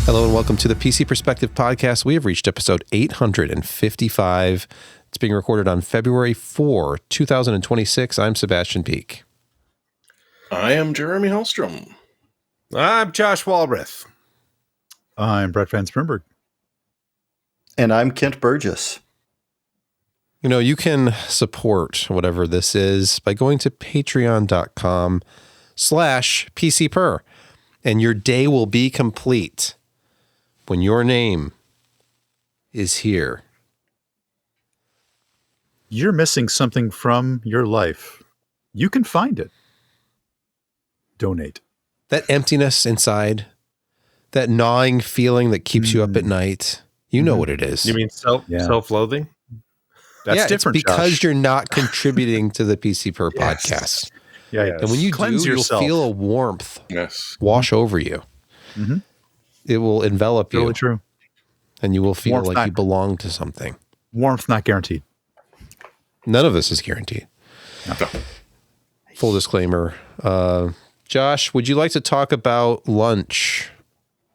Hello and welcome to the PC Perspective Podcast. We have reached episode 855. It's being recorded on February 4, 2026. I'm Sebastian Peak. I am Jeremy Hellstrom. I'm Josh Walrath. I'm Brett Van Sprinberg. And I'm Kent Burgess. You know, you can support whatever this is by going to patreon.com/PCPer, and your day will be complete when your name is here. You're missing something from your life. You can find it. Donate. That emptiness inside, that gnawing feeling that keeps you up at night, you know what it is. You mean self-loathing? That's different, it's because Josh. you're not contributing to the PCPer podcast. Yeah. And when you Cleanse do, yourself. you'll feel a warmth Wash over you. Mm-hmm. It will envelop you. Totally true. And you will feel Warmth like not- you belong to something. Warmth not guaranteed. None of this is guaranteed. No. Full disclaimer. Josh, would you like to talk about lunch?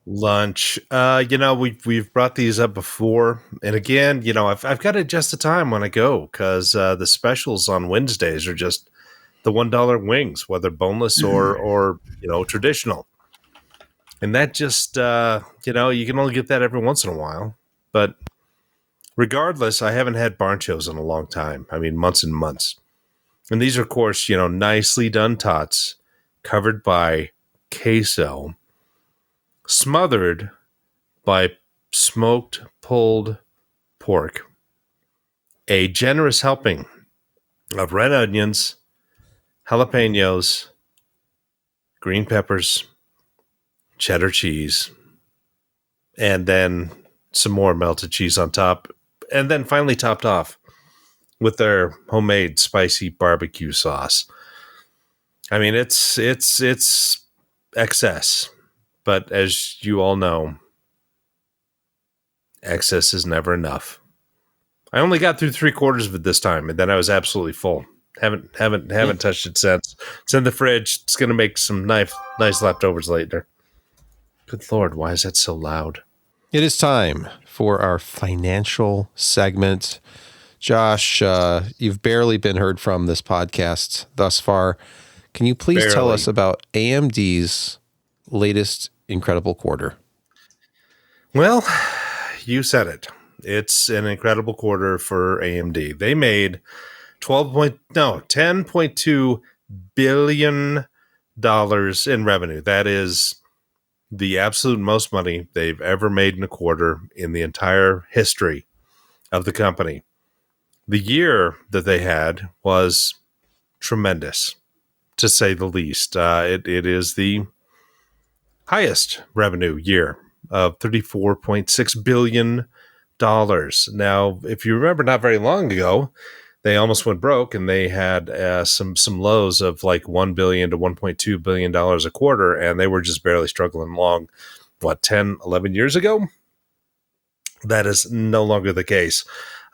Lunch. We've brought these up before, and again, I've got to adjust the time when I go because the specials on Wednesdays are just the $1 wings, whether boneless or traditional, and that just you can only get that every once in a while. But regardless, I haven't had barnchos in a long time. I mean, months and months. And these are, of course, nicely done tots covered by queso, smothered by smoked pulled pork, a generous helping of red onions, jalapenos, green peppers, cheddar cheese, and then some more melted cheese on top, and then finally topped off with their homemade spicy barbecue sauce. I mean, it's excess. But as you all know, excess is never enough. I only got through 3/4 of it this time, and then I was absolutely full. Haven't touched it since. It's in the fridge. It's gonna make some nice leftovers later. Good Lord, why is that so loud? It is time for our financial segment. Josh, you've barely been heard from this podcast thus far. Can you please tell us about AMD's latest incredible quarter? Well, you said it. It's an incredible quarter for AMD. They made $10.2 billion in revenue. That is the absolute most money they've ever made in a quarter in the entire history of the company. The year that they had was tremendous, to say the least. It is the highest revenue year of $34.6 billion. Now, if you remember, not very long ago, they almost went broke, and they had some lows of like $1 billion to $1.2 billion a quarter, and they were just barely struggling along, 10, 11 years ago? That is no longer the case.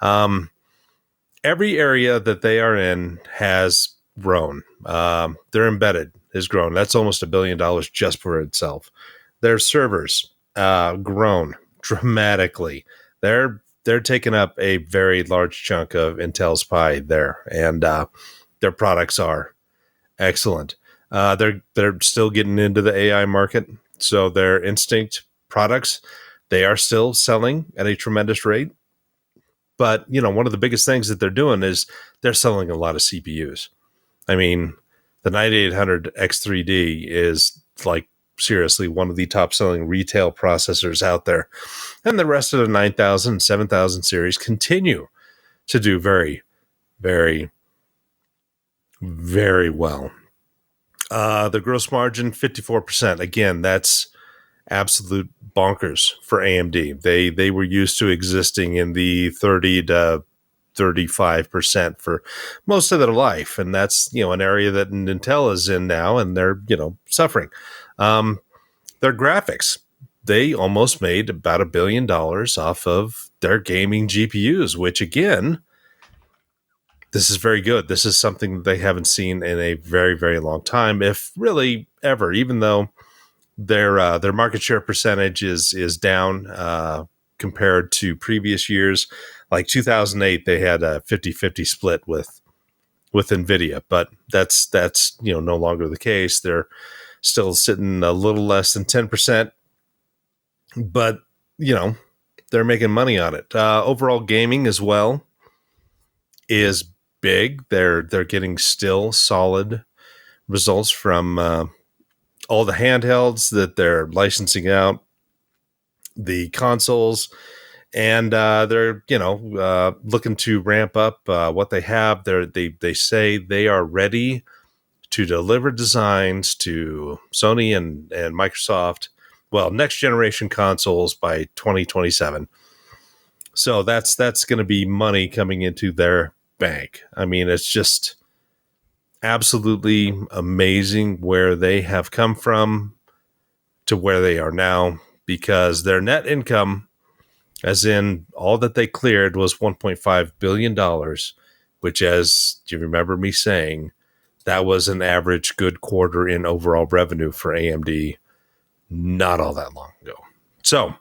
Every area that they are in has grown. Their embedded has grown. That's almost $1 billion just for itself. Their servers grown dramatically. They're taking up a very large chunk of Intel's pie there, and their products are excellent. They're still getting into the AI market, so their Instinct products, they are still selling at a tremendous rate. But, one of the biggest things that they're doing is they're selling a lot of CPUs. I mean, the 9800 X3D is like seriously one of the top selling retail processors out there. And the rest of the 9000 and 7000 series continue to do very, very, very well. The gross margin, 54%. Again, that's absolute bonkers for AMD. They were used to existing in the 30 to 35% for most of their life, and that's an area that Intel is in now, and they're suffering. Their graphics, they almost made about $1 billion off of their gaming GPUs, which again, this is very good. This is something that they haven't seen in a very, very long time, if really ever, even though their market share percentage is down compared to previous years. Like 2008, they had a 50-50 split with NVIDIA, but that's no longer the case. They're still sitting a little less than 10%, but they're making money on it. Overall gaming as well is big. They're getting still solid results from all the handhelds that they're licensing out, the consoles, and they're looking to ramp up what they have. They say they are ready to deliver designs to Sony and Microsoft, well, next generation consoles by 2027. So that's going to be money coming into their bank. I mean, it's just absolutely amazing where they have come from to where they are now, because their net income, as in all that they cleared, was $1.5 billion, which, as you remember me saying, that was an average good quarter in overall revenue for AMD not all that long ago. So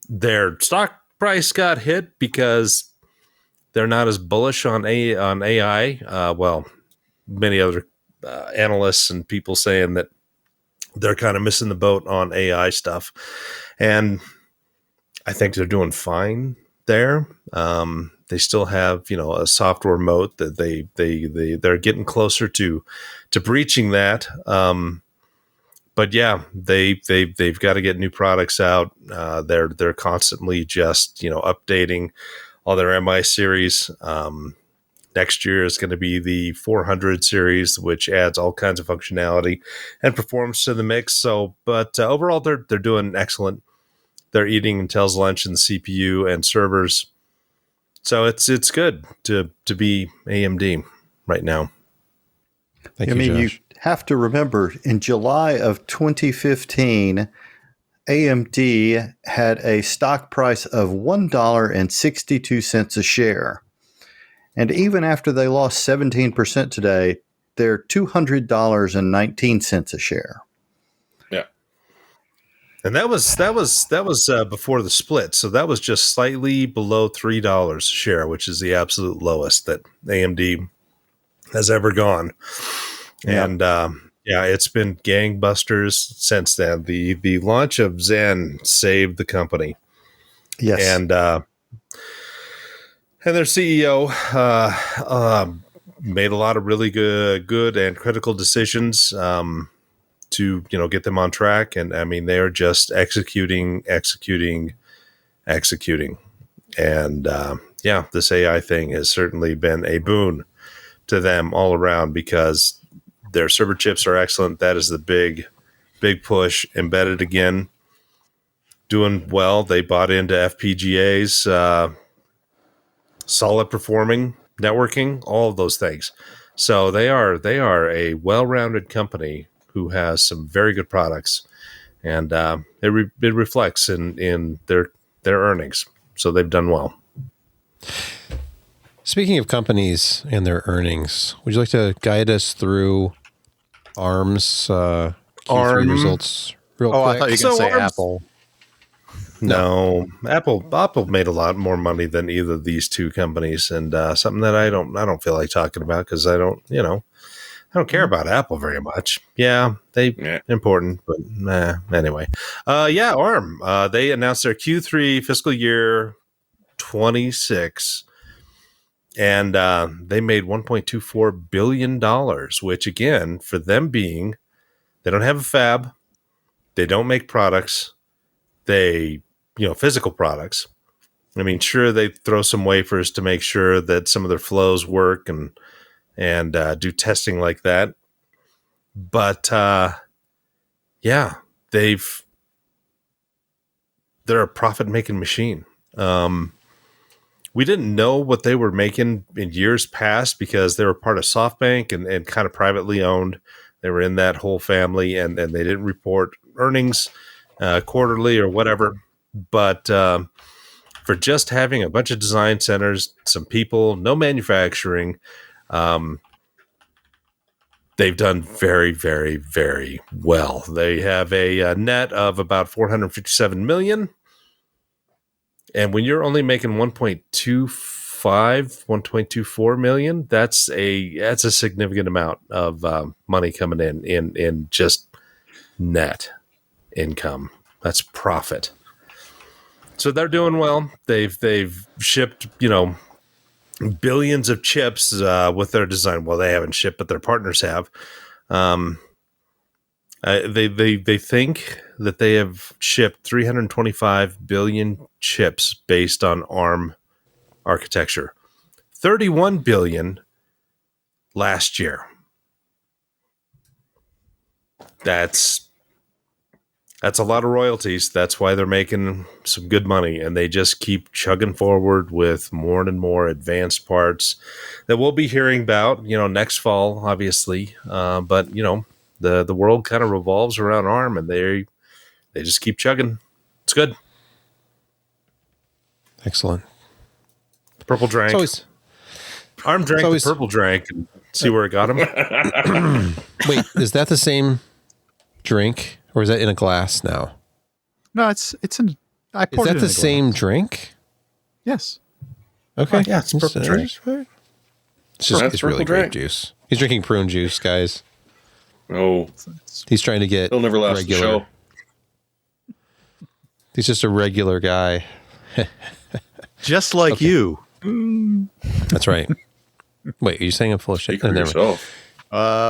their stock price got hit because they're not as bullish on AI. Well, many other analysts and people saying that they're kind of missing the boat on AI stuff. And I think they're doing fine there. They still have, a software moat that they're getting closer to breaching that. But yeah, they've got to get new products out. They're constantly just updating all their MI series. Next year is going to be the 400 series, which adds all kinds of functionality and performance to the mix. So, but overall, they're doing excellent. They're eating Intel's lunch in the CPU and servers. So it's good to be AMD right now. Thank you, Josh. You have to remember, in July of 2015, AMD had a stock price of $1.62 a share. And even after they lost 17% today, they're $200.19 a share. Yeah. And that was before the split. So that was just slightly below $3 a share, which is the absolute lowest that AMD has ever gone. Yeah. And it's been gangbusters since then. The launch of Zen saved the company. Yes. And their CEO made a lot of really good and critical decisions to get them on track. And I mean, they're just executing. And this AI thing has certainly been a boon to them all around, because their server chips are excellent. That is the big push. Embedded again, doing well. They bought into FPGAs. Solid performing, networking, all of those things. So they are a well-rounded company who has some very good products, and it reflects in their earnings. So they've done well. Speaking of companies and their earnings, would you like to guide us through ARM's Q3 results real quick? I thought you were going to say ARM's, Apple. No, Apple made a lot more money than either of these two companies, and something that I don't feel like talking about, because I don't care about Apple very much. Yeah, important, but anyway. ARM. They announced their Q3 fiscal year 26, and they made $1.24 billion, which, again, for them being, they don't have a fab, they don't make products, they physical products. I mean, sure, they throw some wafers to make sure that some of their flows work and do testing like that. But they're a profit-making machine. We didn't know what they were making in years past, because they were part of SoftBank and kind of privately owned. They were in that whole family, and they didn't report earnings quarterly or whatever. But for just having a bunch of design centers, some people, no manufacturing, they've done very, very, very well. They have a net of about 457 million. And when you're only making 1.24 million, that's a significant amount of money coming in just net income. That's profit. So they're doing well. They've shipped, billions of chips with their design. Well, they haven't shipped, but their partners have. They think that they have shipped 325 billion chips based on ARM architecture. 31 billion last year. That's a lot of royalties. That's why they're making some good money, and they just keep chugging forward with more and more advanced parts that we'll be hearing about, next fall, obviously. But the world kind of revolves around ARM, and they just keep chugging. It's good. Excellent. Purple drank. ARM drank the purple drank, and see where it got him. Wait, is that the same drink? Or is that in a glass now? No, it's in. I poured Is it that in the same drink? Yes. Okay. Yeah, it's purple drink. It's really great juice. He's drinking prune juice, guys. Oh, He's trying to get he'll never last regular. the show. He's just a regular guy. Just like you. That's right. Wait, are you saying I'm full of shit? Speak for yourself.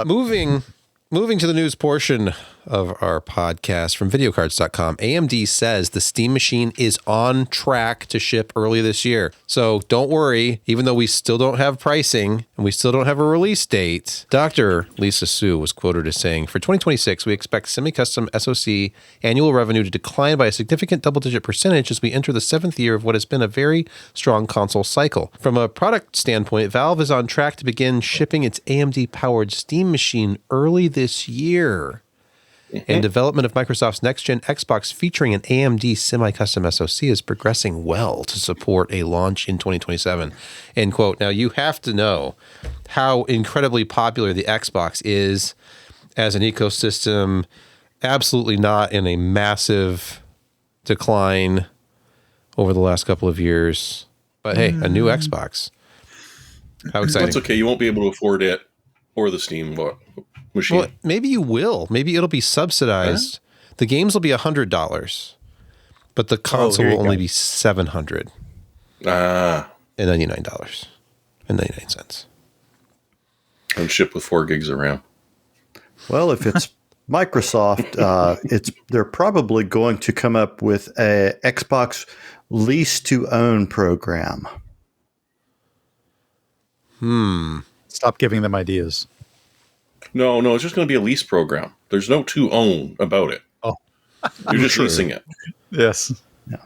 Moving to the news portion of our podcast from videocards.com, AMD says the Steam Machine is on track to ship early this year. So don't worry, even though we still don't have pricing and we still don't have a release date, Dr. Lisa Su was quoted as saying, for 2026, we expect semi-custom SoC annual revenue to decline by a significant double-digit percentage as we enter the 7th year of what has been a very strong console cycle. From a product standpoint, Valve is on track to begin shipping its AMD-powered Steam Machine early this year. And development of Microsoft's next-gen Xbox featuring an AMD semi-custom SoC is progressing well to support a launch in 2027. End quote. Now, you have to know how incredibly popular the Xbox is as an ecosystem. Absolutely not in a massive decline over the last couple of years. But hey, a new Xbox. How exciting. That's okay. You won't be able to afford it or the Steam machine. Well, maybe you will. Maybe it'll be subsidized. Huh? The games will be $100, but the console will only be $700. And $99.99. And shipped with 4 gigs of RAM. Well, if it's Microsoft, they're probably going to come up with a Xbox lease to own program. Stop giving them ideas. No, it's just going to be a lease program. There's no to own about it. Oh, you're just leasing it. Yes. Yeah.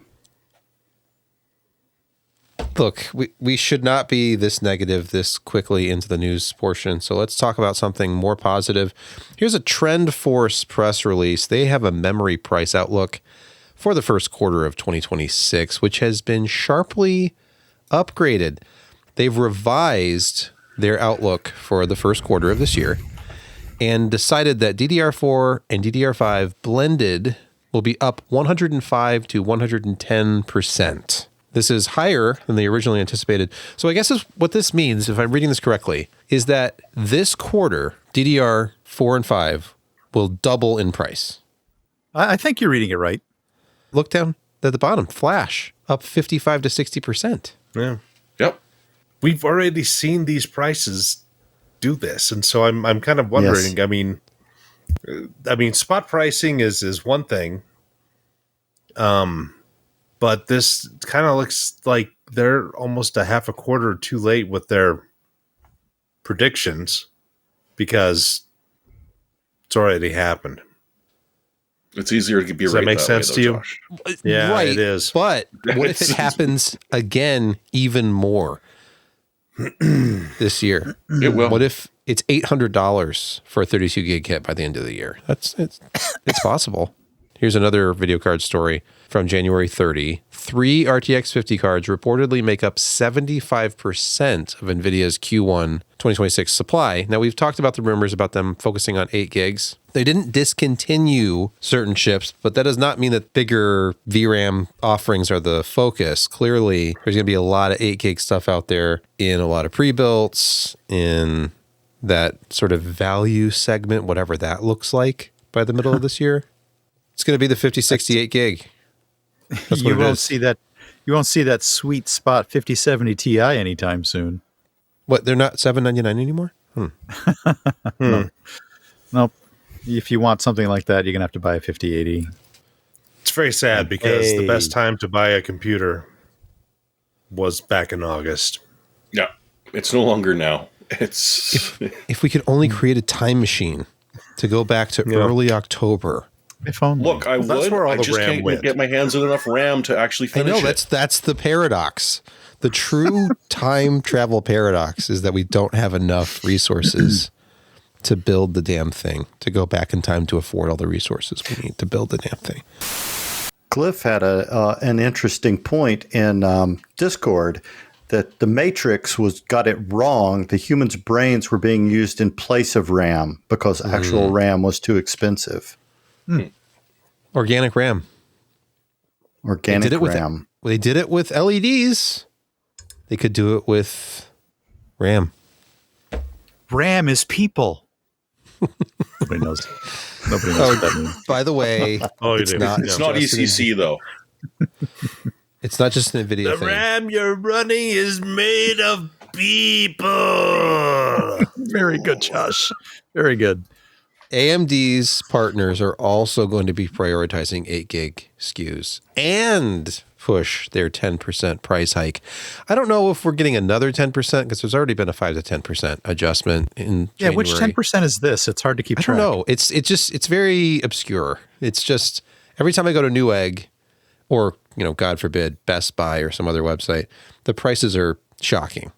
Look, we should not be this negative this quickly into the news portion. So let's talk about something more positive. Here's a TrendForce press release. They have a memory price outlook for the first quarter of 2026, which has been sharply upgraded. They've revised their outlook for the first quarter of this year and decided that DDR4 and DDR5 blended will be up 105 to 110%. This is higher than they originally anticipated. So I guess what this means, if I'm reading this correctly, is that this quarter, DDR4 and 5 will double in price. I think you're reading it right. Look down at the bottom, Flash, up 55 to 60%. Yeah. Yep. We've already seen these prices do this, and so I'm kind of wondering. Yes. I mean, spot pricing is one thing, but this kind of looks like they're almost a half a quarter too late with their predictions because it's already happened. It's easier to be Does right. That make sense to you? Josh. Yeah, right, it is. But what if it happens again even more this year? It will. What if it's $800 for a 32 gig kit by the end of the year? It's possible. Here's another video card story from January 30. 3 RTX 50 cards reportedly make up 75% of NVIDIA's Q1 2026 supply. Now, we've talked about the rumors about them focusing on 8 gigs. They didn't discontinue certain chips, but that does not mean that bigger VRAM offerings are the focus. Clearly, there's going to be a lot of 8 gig stuff out there in a lot of pre-builts, in that sort of value segment, whatever that looks like by the middle of this year. It's going to be the 5068 gig. That's You what it won't is. see that. You won't see that sweet spot 5070 Ti anytime soon. What, they're not $799 anymore? Nope. If you want something like that, you're gonna have to buy a 5080. It's very sad because the best time to buy a computer was back in August. Yeah, it's no longer now. It's If we could only create a time machine to go back to early October. If only. look, I That's would. where all I the just RAM can't went. get my hands on enough RAM to actually I finish know, it. that's the paradox. The true time travel paradox is that we don't have enough resources to build the damn thing, to go back in time to afford all the resources we need to build the damn thing. Cliff had an interesting point in Discord that the Matrix got it wrong. The humans' brains were being used in place of RAM because actual RAM was too expensive. Organic RAM. Organic With RAM. They did it with LEDs. They could do it with RAM. RAM is people. Nobody knows. Nobody knows what that means. By the way, Oh, you it's do. not, It's not just ECC though. It's not just an NVIDIA thing. RAM you're running is made of people. Very good, Josh. Very good. AMD's partners are also going to be prioritizing 8 gig SKUs and push their 10% price hike. I don't know if we're getting another 10% because there's already been a 5 to 10% adjustment in January. Which 10% is this? It's hard to keep I track. don't know. It's very obscure. It's just every time I go to Newegg or, God forbid, Best Buy or some other website, the prices are shocking.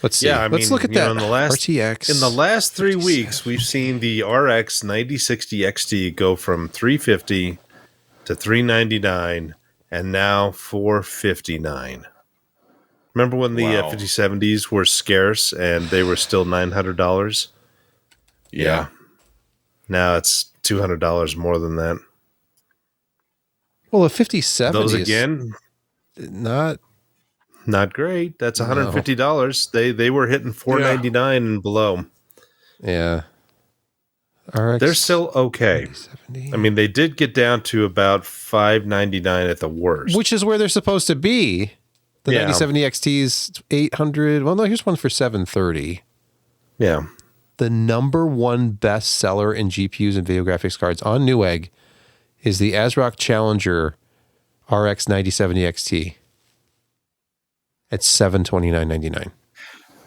Let's see. Let's look at that. In the last RTX. in the last 3 weeks, we've seen the RX 9060 XT go from $350 to $399, and now $459. Remember when the Wow. 5070s were scarce and they were still $900? Yeah. Now it's $200 more than that. Well, a 5070 Those is again, not great. That's $150. They were hitting $499 and below. Yeah. RX They're still okay. 70. I mean, they did get down to about $599 at the worst. Which is where they're supposed to be. The Yeah. 9070 XT's 800. Well, no, here's one for 730. Yeah. The number one best seller in GPUs and video graphics cards on Newegg is the ASRock Challenger RX 9070 XT at $729.99.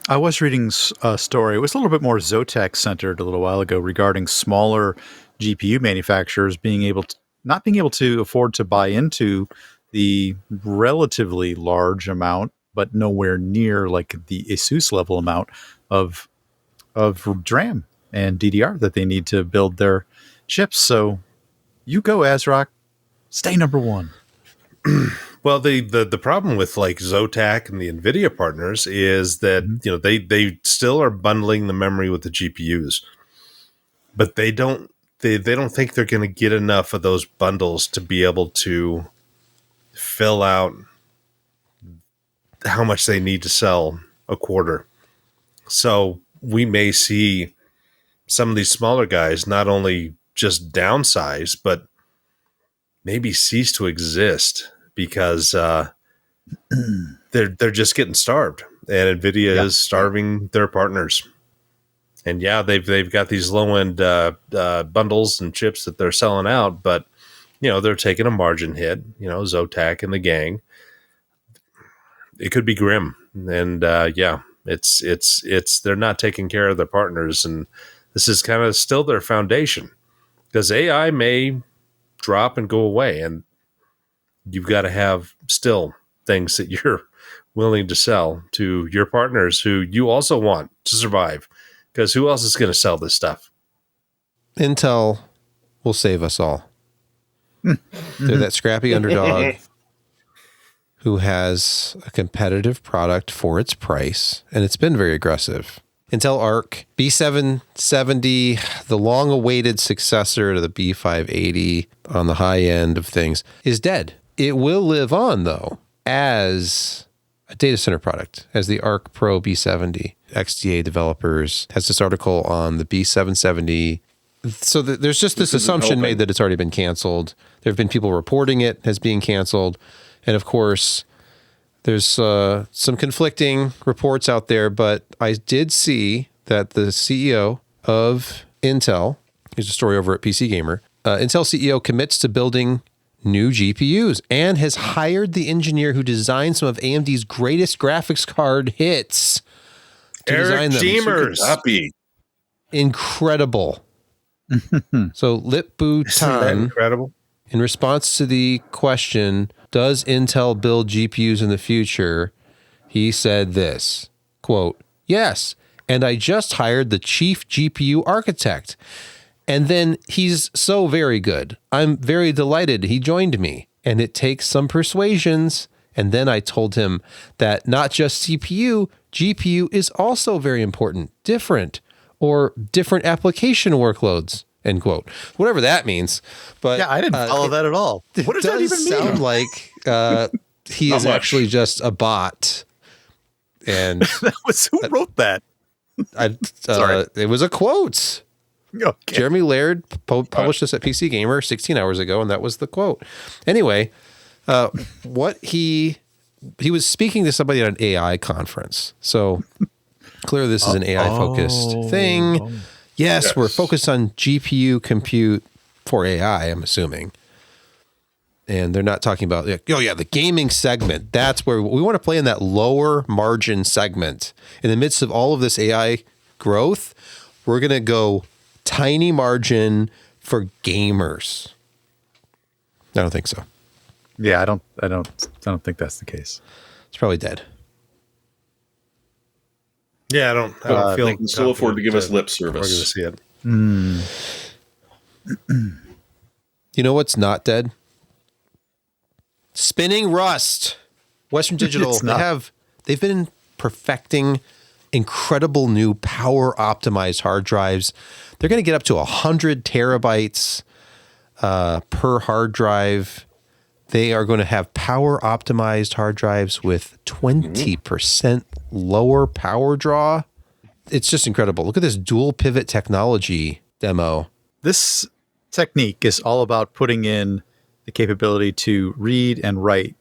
I was reading a story. It was a little bit more Zotac centered a little while ago regarding smaller GPU manufacturers not being able to afford to buy into the relatively large amount, but nowhere near like the ASUS level amount of DRAM and DDR that they need to build their chips. So you go, ASRock, stay number one. Well, the problem with like Zotac and the NVIDIA partners is that they still are bundling the memory with the GPUs, but they don't think they're going to get enough of those bundles to be able to fill out how much they need to sell a quarter. So we may see some of these smaller guys not only just downsize, but maybe cease to exist because they're just getting starved, and NVIDIA is starving their partners. And they've got these low end bundles and chips that they're selling out, but they're taking a margin hit. Zotac and the gang. It could be grim, and it's they're not taking care of their partners, and this is kind of still their foundation because AI may drop and go away, and you've got to have still things that you're willing to sell to your partners who you also want to survive, because who else is going to sell this stuff? Intel will save us all. They're that scrappy underdog who has a competitive product for its price, and it's been very aggressive. Intel Arc B770, the long-awaited successor to the B580 on the high end of things, is dead. It will live on, though, as a data center product, as the Arc Pro B70. XDA developers has this article on the B770. So there's just this assumption made that it's already been canceled. There have been people reporting it as being canceled. And of course, there's some conflicting reports out there, but I did see that the CEO of Intel, here's a story over at PC Gamer, Intel CEO commits to building new GPUs and has hired the engineer who designed some of AMD's greatest graphics card hits to design them. Jeemers. Incredible. So Lip-Bu Tan, incredible. in response to the question, does Intel build GPUs in the future? He said this, quote, yes, and I just hired the chief GPU architect. And then he's so very good. I'm very delighted he joined me. And it takes some persuasions. And then I told him that not just CPU, GPU is also very important, different application workloads, end quote. Whatever that means. But yeah, I didn't follow that at all. What does that even mean? Sound like he is actually just a bot. And who wrote that? Sorry. It was a quote. Okay. Jeremy Laird published this at PC Gamer 16 hours ago, and that was the quote. Anyway, what he was speaking to somebody at an AI conference. So clearly this is an AI-focused thing. Yes, we're focused on GPU compute for AI, I'm assuming. And they're not talking about, the gaming segment. That's where we want to play in that lower margin segment. In the midst of all of this AI growth, we're going to go tiny margin for gamers. I don't think so. Yeah, I don't think that's the case. It's probably dead. Yeah, I don't feel they can still afford to give us lip service. See it. You know what's not dead? Spinning Rust. Western Digital, they've been perfecting incredible new power optimized hard drives. They're going to get up to 100 terabytes per hard drive. They are going to have power optimized hard drives with 20% lower power draw. It's just incredible. Look at this dual pivot technology demo. This technique is all about putting in the capability to read and write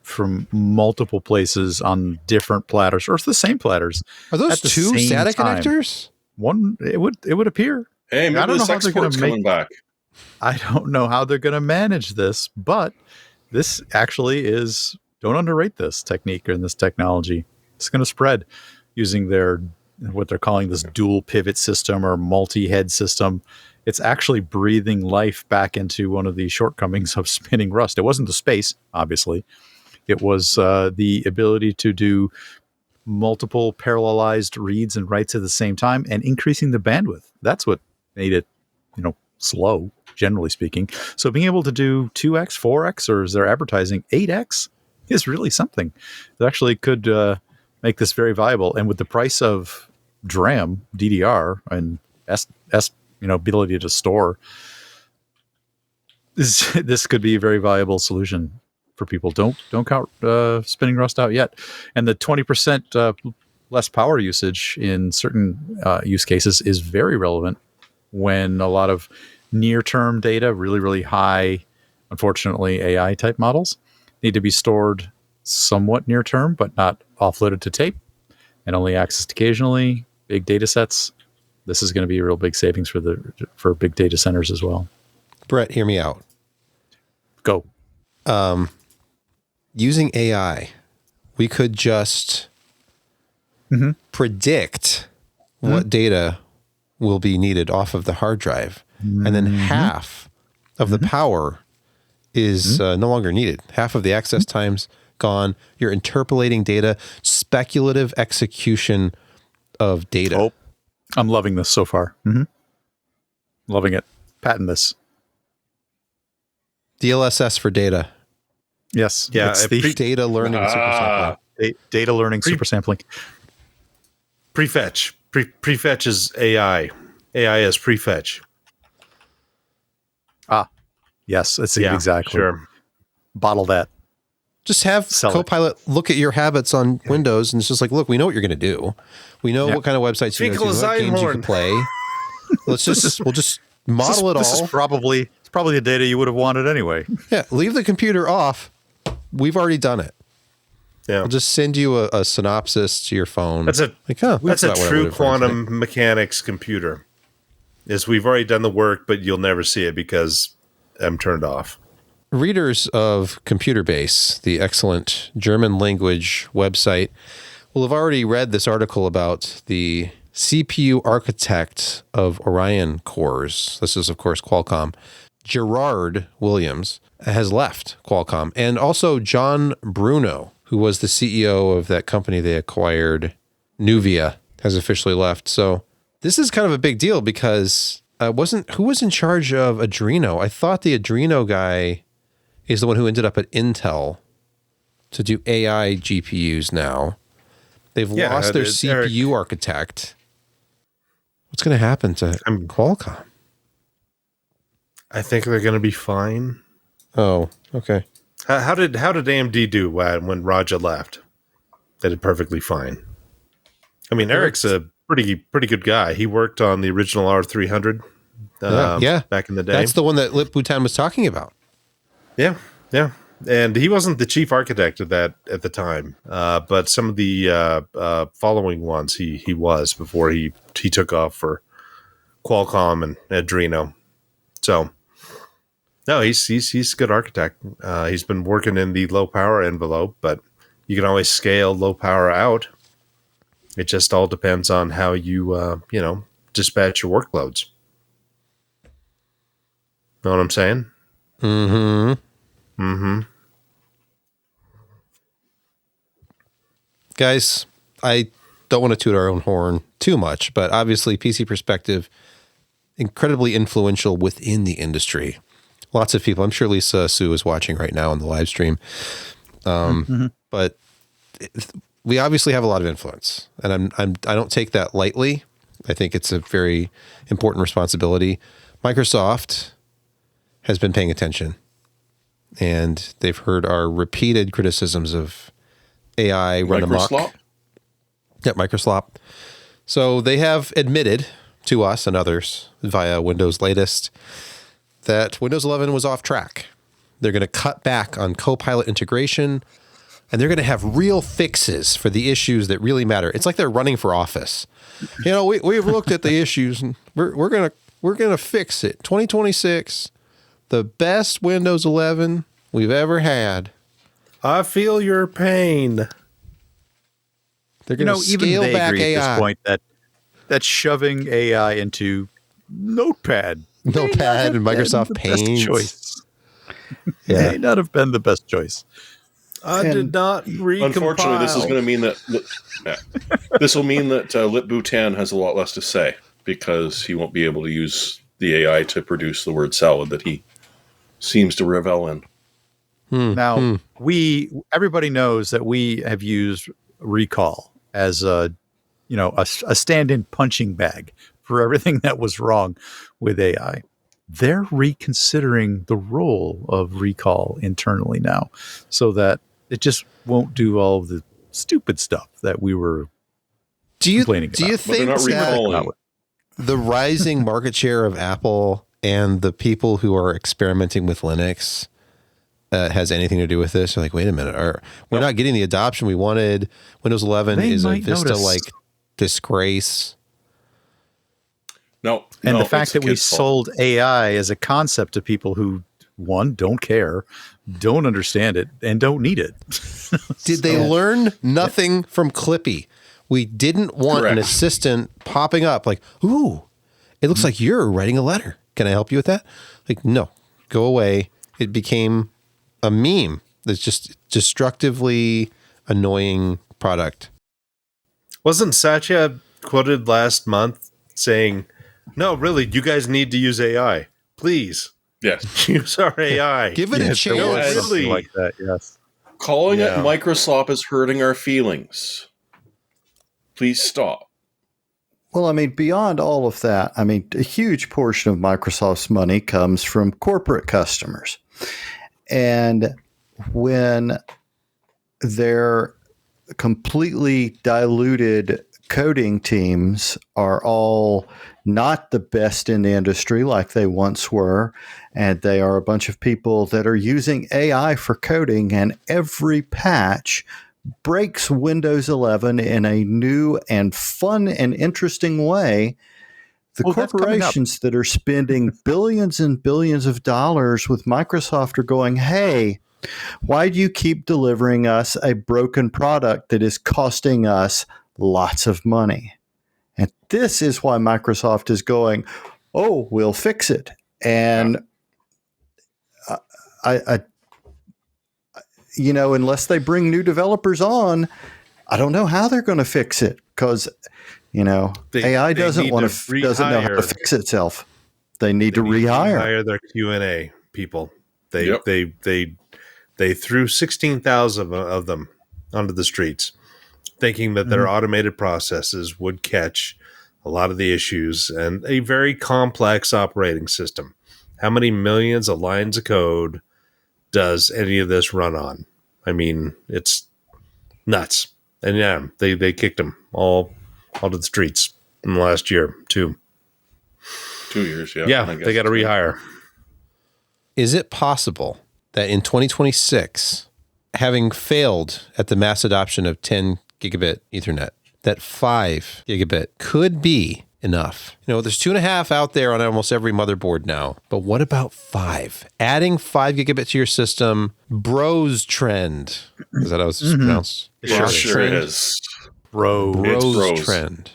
from multiple places on different platters, or it's the same platters. Are those two SATA connectors? One, it would appear. Hey, maybe the sex port's coming back. I don't know how they're going to manage this, but this actually is, don't underrate this technique or this technology. It's going to spread using what they're calling this dual pivot system or multi-head system. It's actually breathing life back into one of the shortcomings of spinning Rust. It wasn't the space, obviously. It was the ability to do multiple parallelized reads and writes at the same time and increasing the bandwidth. That's what made it, slow, generally speaking. So being able to do 2x, 4x, or as they're advertising, 8x is really something that actually could make this very viable. And with the price of DRAM, DDR, and ability to store, this could be a very viable solution for people. Don't count spinning Rust out yet. And the 20% less power usage in certain use cases is very relevant when a lot of near-term data, really, really high, unfortunately, AI-type models, need to be stored somewhat near-term, but not offloaded to tape and only accessed occasionally. Big data sets. This is going to be a real big savings for big data centers as well. Brett, hear me out. Go. Using AI, we could just predict what data will be needed off of the hard drive. And then half of the power is no longer needed. Half of the access time's gone. You're interpolating data, speculative execution of data. Oh, I'm loving this so far. Loving it. Patent this. DLSS for data. Yes. Yeah, It's the Data learning and super sampling. data learning super sampling. Prefetch. Prefetch is AI. AI is prefetch. Yes, that's Yeah, exactly. sure. Bottle that. Just have Sell it. Copilot look at your habits on Windows, and it's just like, look, we know what you're going to do. We know Yeah. what kind of websites you go Fecal to, what games you Einhorn. can play. We'll just model it This all. is probably the data you would have wanted anyway. Yeah, leave the computer off. We've already done it. Yeah. I'll just send you a synopsis to your phone. That's a that's a not what I true would've run today. quantum mechanics computer. Is we've already done the work, but you'll never see it because I'm turned off. Readers of Computer Base, the excellent German language website, will have already read this article about the CPU architect of Orion cores. This is, of course, Qualcomm. Gerard Williams has left Qualcomm. And also John Bruno, who was the CEO of that company they acquired, Nuvia, has officially left. So this is kind of a big deal because who was in charge of Adreno? I thought the Adreno guy is the one who ended up at Intel to do AI GPUs now. They've lost their CPU architect. What's going to happen to Qualcomm? I think they're going to be fine. Oh, okay. How did AMD do when Raja left? They did perfectly fine. I mean, Eric's a pretty good guy. He worked on the original R300 back in the day. That's the one that Lip Bhutan was talking about. Yeah. And he wasn't the chief architect of that at the time, but some of the following ones he was before he took off for Qualcomm and Adreno. So, no, he's a good architect. He's been working in the low power envelope, but you can always scale low power out. It just all depends on how you dispatch your workloads. Know what I'm saying? Mm-hmm. Mm-hmm. Guys, I don't want to toot our own horn too much, but obviously PC Perspective, incredibly influential within the industry. Lots of people, I'm sure Lisa Sue is watching right now on the live stream. But we obviously have a lot of influence, and I don't take that lightly. I think it's a very important responsibility. Microsoft has been paying attention, and they've heard our repeated criticisms of AI run amok. Yeah, Microsoft. So they have admitted to us and others via Windows Latest that Windows 11 was off track. They're going to cut back on Copilot integration, and they're going to have real fixes for the issues that really matter. It's like they're running for office. You know, we've looked at the issues, and we're gonna fix it. 2026, the best Windows 11 we've ever had. I feel your pain. They're going to scale even they back agree AI. at this point that shoving AI into Notepad And Microsoft Paint. choice. Yeah. May not have been the best choice. I did not recompile. Unfortunately, this is going to mean this will mean that Lip Bhutan has a lot less to say because he won't be able to use the AI to produce the word salad that he seems to revel in. Now, everybody knows that we have used Recall as a stand-in punching bag for everything that was wrong with AI. They're reconsidering the role of Recall internally now so that it just won't do all of the stupid stuff that we were complaining about. Do you think that the rising market share of Apple and the people who are experimenting with Linux has anything to do with this? You're like, wait a minute, we're not getting the adoption we wanted. Windows 11 is a Vista-like disgrace. No, and the fact that we sold AI as a concept to people who, one, don't care, don't understand it, and don't need it. Did they learn nothing from Clippy? We didn't want an assistant popping up like, ooh, it looks like you're writing a letter. Can I help you with that? Like, no, go away. It became a meme. That's just destructively annoying product. Wasn't Satya quoted last month saying, no, really, you guys need to use AI, please. Yes. Use our AI. Give it a If there was chance. something Really? like that, yes. Calling it Yeah. Microsoft is hurting our feelings. Please stop. Well, I mean, beyond all of that, I mean, a huge portion of Microsoft's money comes from corporate customers. And when their completely diluted coding teams are all not the best in the industry like they once were, and they are a bunch of people that are using AI for coding, and every patch breaks Windows 11 in a new and fun and interesting way. The corporations that are spending billions and billions of dollars with Microsoft are going, hey, why do you keep delivering us a broken product that is costing us lots of money? And this is why Microsoft is going, oh, we'll fix it. And I unless they bring new developers on, I don't know how they're going to fix it, because, AI doesn't know how to fix itself. They need to rehire their Q&A people. Yep. They threw 16,000 of them onto the streets, thinking that their automated processes would catch a lot of the issues, and a very complex operating system. How many millions of lines of code does any of this run on? I mean, it's nuts. And yeah, they kicked them all onto the streets in the last year, too. 2 years, yeah. Yeah, they got to rehire. Is it possible that in 2026, having failed at the mass adoption of 10 gigabit Ethernet, that 5 gigabit could be enough? There's 2.5 out there on almost every motherboard now, but what about 5? Adding 5 gigabit to your system, bros trend. Is that how it's pronounced? It sure is. Bros trend.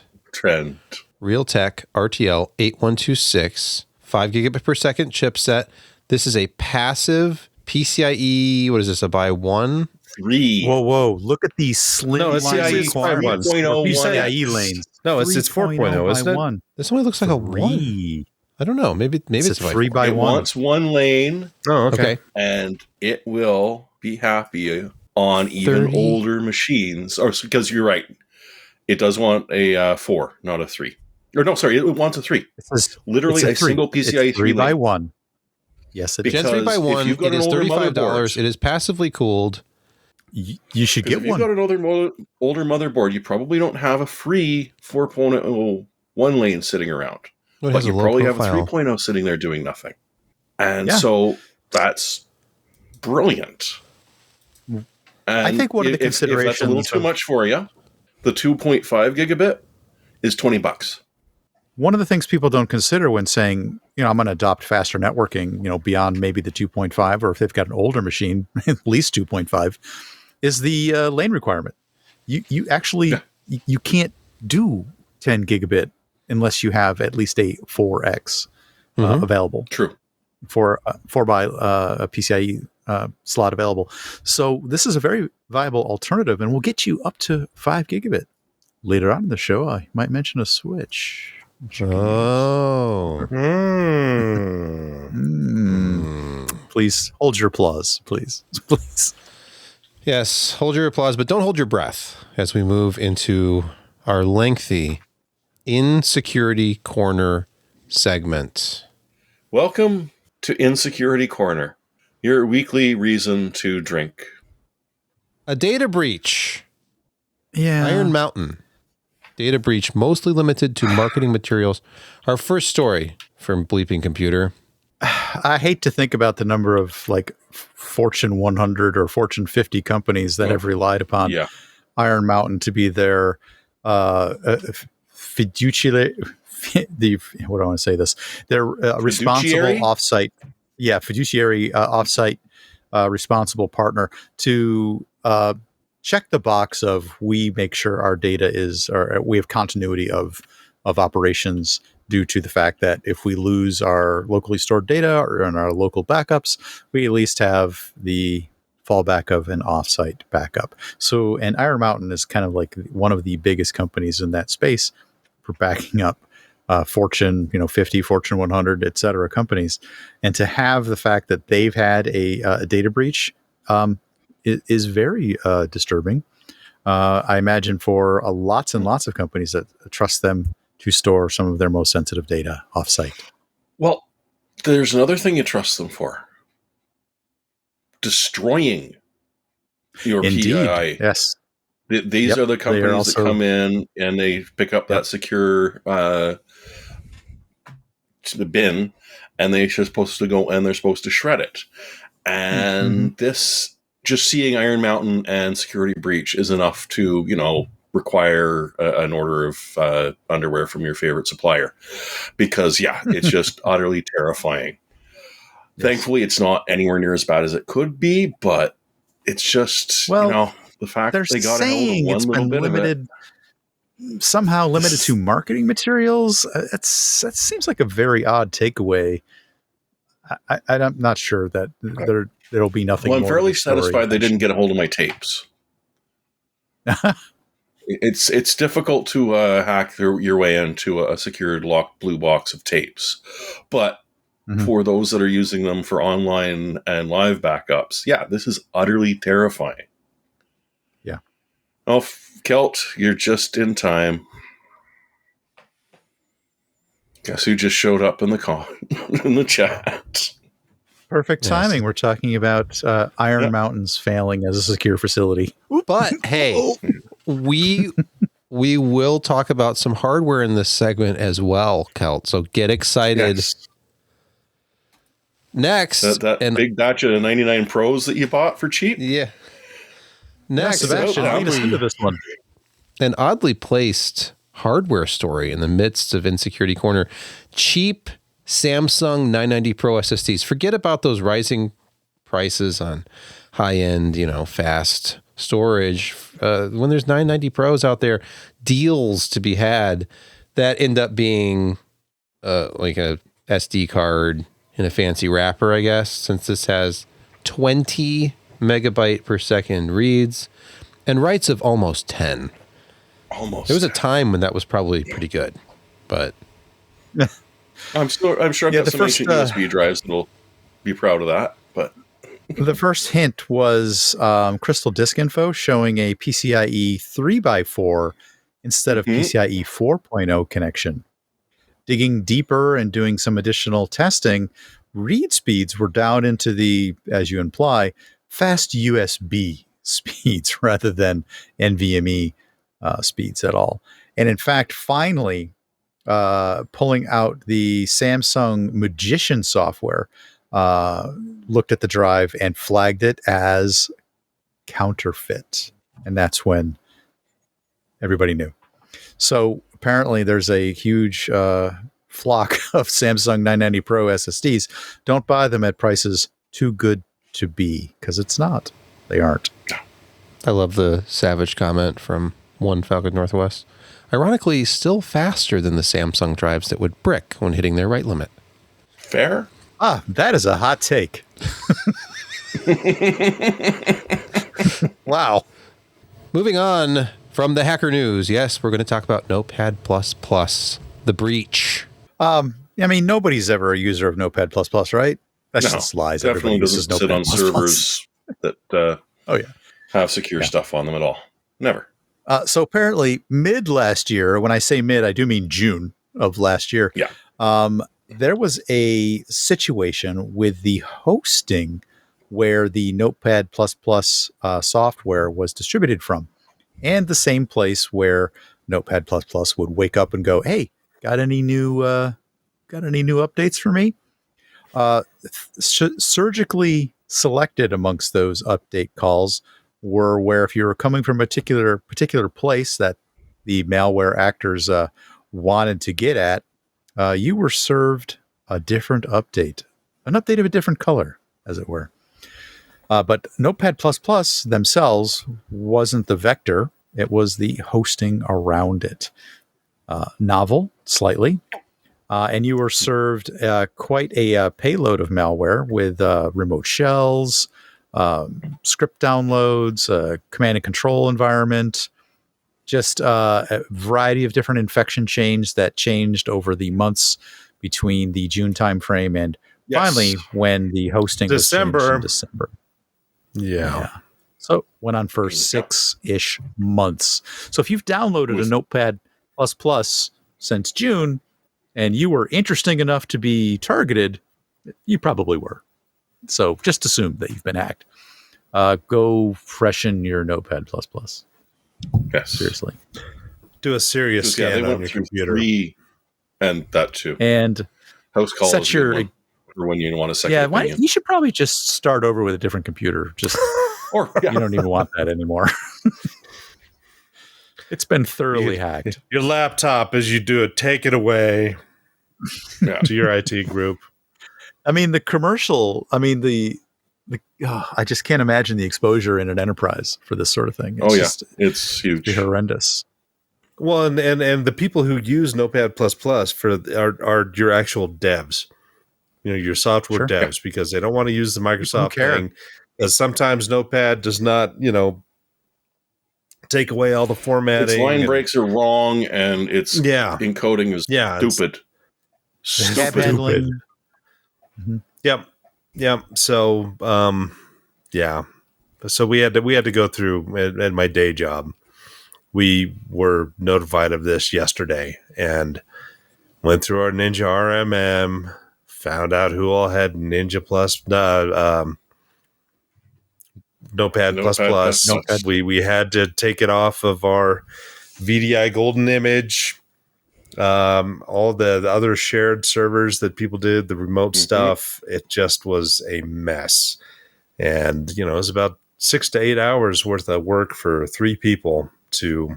Realtek RTL 8126, 5 gigabit per second chipset. This is a passive PCIe. What is this? A by 1? 3. Whoa! Look at these slim requirements. PCIe lanes. No, it's 4.0, isn't it? 1. This only looks like a 1. I don't know. Maybe it's 3 by 1. It wants one lane. Oh, okay. And it will be happy on even 30. older machines. Or because you're right, it does want a 4, not a 3. Or no, sorry, it wants a 3. Literally a single PCIe 3 by lane. 1. Yes, it is. Gen 3 by 1. If It is $35. motherboard, It is passively cooled. You should get if you've one. got an older motherboard, you probably don't have a free 4.0 one lane sitting around. It But has a you low probably have a profile. 3.0 sitting there doing nothing. And Yeah. so that's brilliant. And I think one of the if that's a little considerations too of- much for you, the 2.5 gigabit is $20. One of the things people don't consider when saying, I'm going to adopt faster networking, beyond maybe the 2.5, or if they've got an older machine, at least 2.5, is the lane requirement. You actually, you can't do 10 gigabit unless you have at least a 4X available. True. For 4 by a PCIe slot available. So this is a very viable alternative, and will get you up to 5 gigabit. Later on in the show, I might mention a switch. Oh. Please hold your applause, please. Please. Yes, hold your applause, but don't hold your breath as we move into our lengthy Insecurity Corner segment. Welcome to Insecurity Corner, your weekly reason to drink. A data breach. Yeah. Iron Mountain. Data breach mostly limited to marketing materials. Our first story from Bleeping Computer. I hate to think about the number of Fortune 100 or Fortune 50 companies that have relied upon Iron Mountain to be their fiduciary. What do I want to say this? Their responsible offsite. Yeah, fiduciary offsite responsible partner to check the box of we make sure our data is, or we have continuity of operations due to the fact that if we lose our locally stored data or in our local backups, we at least have the fallback of an offsite backup. So, and Iron Mountain is kind of like one of the biggest companies in that space for backing up Fortune 50, Fortune 100, et cetera, companies, and to have the fact that they've had a data breach is very disturbing. I imagine for lots and lots of companies that trust them to store some of their most sensitive data offsite. Well, there's another thing you trust them for: destroying your Indeed, PII. yes. These are the companies that come in and they pick up that secure bin, and they're supposed to go and they're supposed to shred it. And this, just seeing Iron Mountain and security breach is enough to, require an order of underwear from your favorite supplier, because it's just utterly terrifying. Yes. Thankfully, it's not anywhere near as bad as it could be, but it's just, the fact that they got a hold of one little bit limited, of it. Somehow limited to marketing materials. That seems like a very odd takeaway. I'm not sure that there'll be nothing. Well, I'm more fairly satisfied they didn't get a hold of my tapes. It's difficult to hack your way into a secured locked blue box of tapes, but for those that are using them for online and live backups, this is utterly terrifying. Yeah. Oh, Kelt, you're just in time. Guess who just showed up in the chat? Perfect timing. We're talking about Iron Mountains failing as a secure facility. But hey, we will talk about some hardware in this segment as well, Kelt. So get excited. Yes. Next, that big batch of 99 Pros that you bought for cheap. Yeah. Next, Sebastian, lead us into this one. An oddly placed hardware story in the midst of Insecurity Corner. Cheap Samsung 990 Pro SSDs. Forget about those rising prices on high-end, fast storage. When there's 990 Pros out there, deals to be had that end up being like a SD card in a fancy wrapper, I guess, since this has 20 megabyte per second reads and writes of almost 10. Almost. There was a time when that was probably pretty good, but I'm sure I've got some ancient USB drives that'll be proud of that. But the first hint was Crystal Disk Info showing a PCIe 3x4 instead of PCIe 4.0 connection. Digging deeper and doing some additional testing, read speeds were down into the, as you imply, fast USB speeds rather than NVMe speeds at all. And in fact, finally, pulling out the Samsung Magician software, looked at the drive and flagged it as counterfeit. And that's when everybody knew. So apparently there's a huge flock of Samsung 990 Pro SSDs. Don't buy them at prices too good to be, because it's not. They aren't. I love the savage comment from One Falcon Northwest. Ironically, still faster than the Samsung drives that would brick when hitting their write limit. Fair? That is a hot take. Wow. Moving on from the Hacker News. Yes, we're going to talk about Notepad++, the breach. Nobody's ever a user of Notepad++, right? That's just lies. Definitely doesn't sit on servers that have secure stuff on them at all. Never. So apparently mid last year, when I say mid, I do mean June of last year. Yeah. There was a situation with the hosting where the Notepad++ software was distributed from, and the same place where Notepad++ would wake up and go, "Hey, got any new updates for me?" Surgically selected amongst those update calls were where, if you were coming from a particular place that the malware actors wanted to get at, you were served a different update, an update of a different color, as it were. But Notepad++ themselves wasn't the vector. It was the hosting around it. Novel, slightly. And you were served quite a payload of malware with remote shells, script downloads, command and control environment, just a variety of different infection chains that changed over the months between the June timeframe and finally when the hosting was changed in December. Yeah. So went on for 6-ish months. So if you've downloaded a Notepad++ since June and you were interesting enough to be targeted, you probably were. So just assume that you've been hacked. Go freshen your Notepad++. Yes. Seriously. Do a serious scan on your computer. And that too. And house calls set your for when you want a second opinion. You should probably just start over with a different computer. Just or you don't even want that anymore. It's been thoroughly hacked. Your laptop, as you do it, take it away to your IT group. I mean, the commercial. I mean, I just can't imagine the exposure in an enterprise for this sort of thing. It's huge, horrendous. Well, and the people who use Notepad++ are your actual devs, your software devs, because they don't want to use the Microsoft thing. Because sometimes Notepad does not, take away all the formatting. Its line breaks are wrong, and its encoding is stupid. Stupid. Mm-hmm. Yep. So, So we had to go through at my day job. We were notified of this yesterday and went through our Ninja RMM, found out who all had Ninja Notepad++. We had to take it off of our VDI Golden Image, all the other shared servers that people did, the remote stuff. It just was a mess. And, it was about 6 to 8 hours worth of work for 3 people to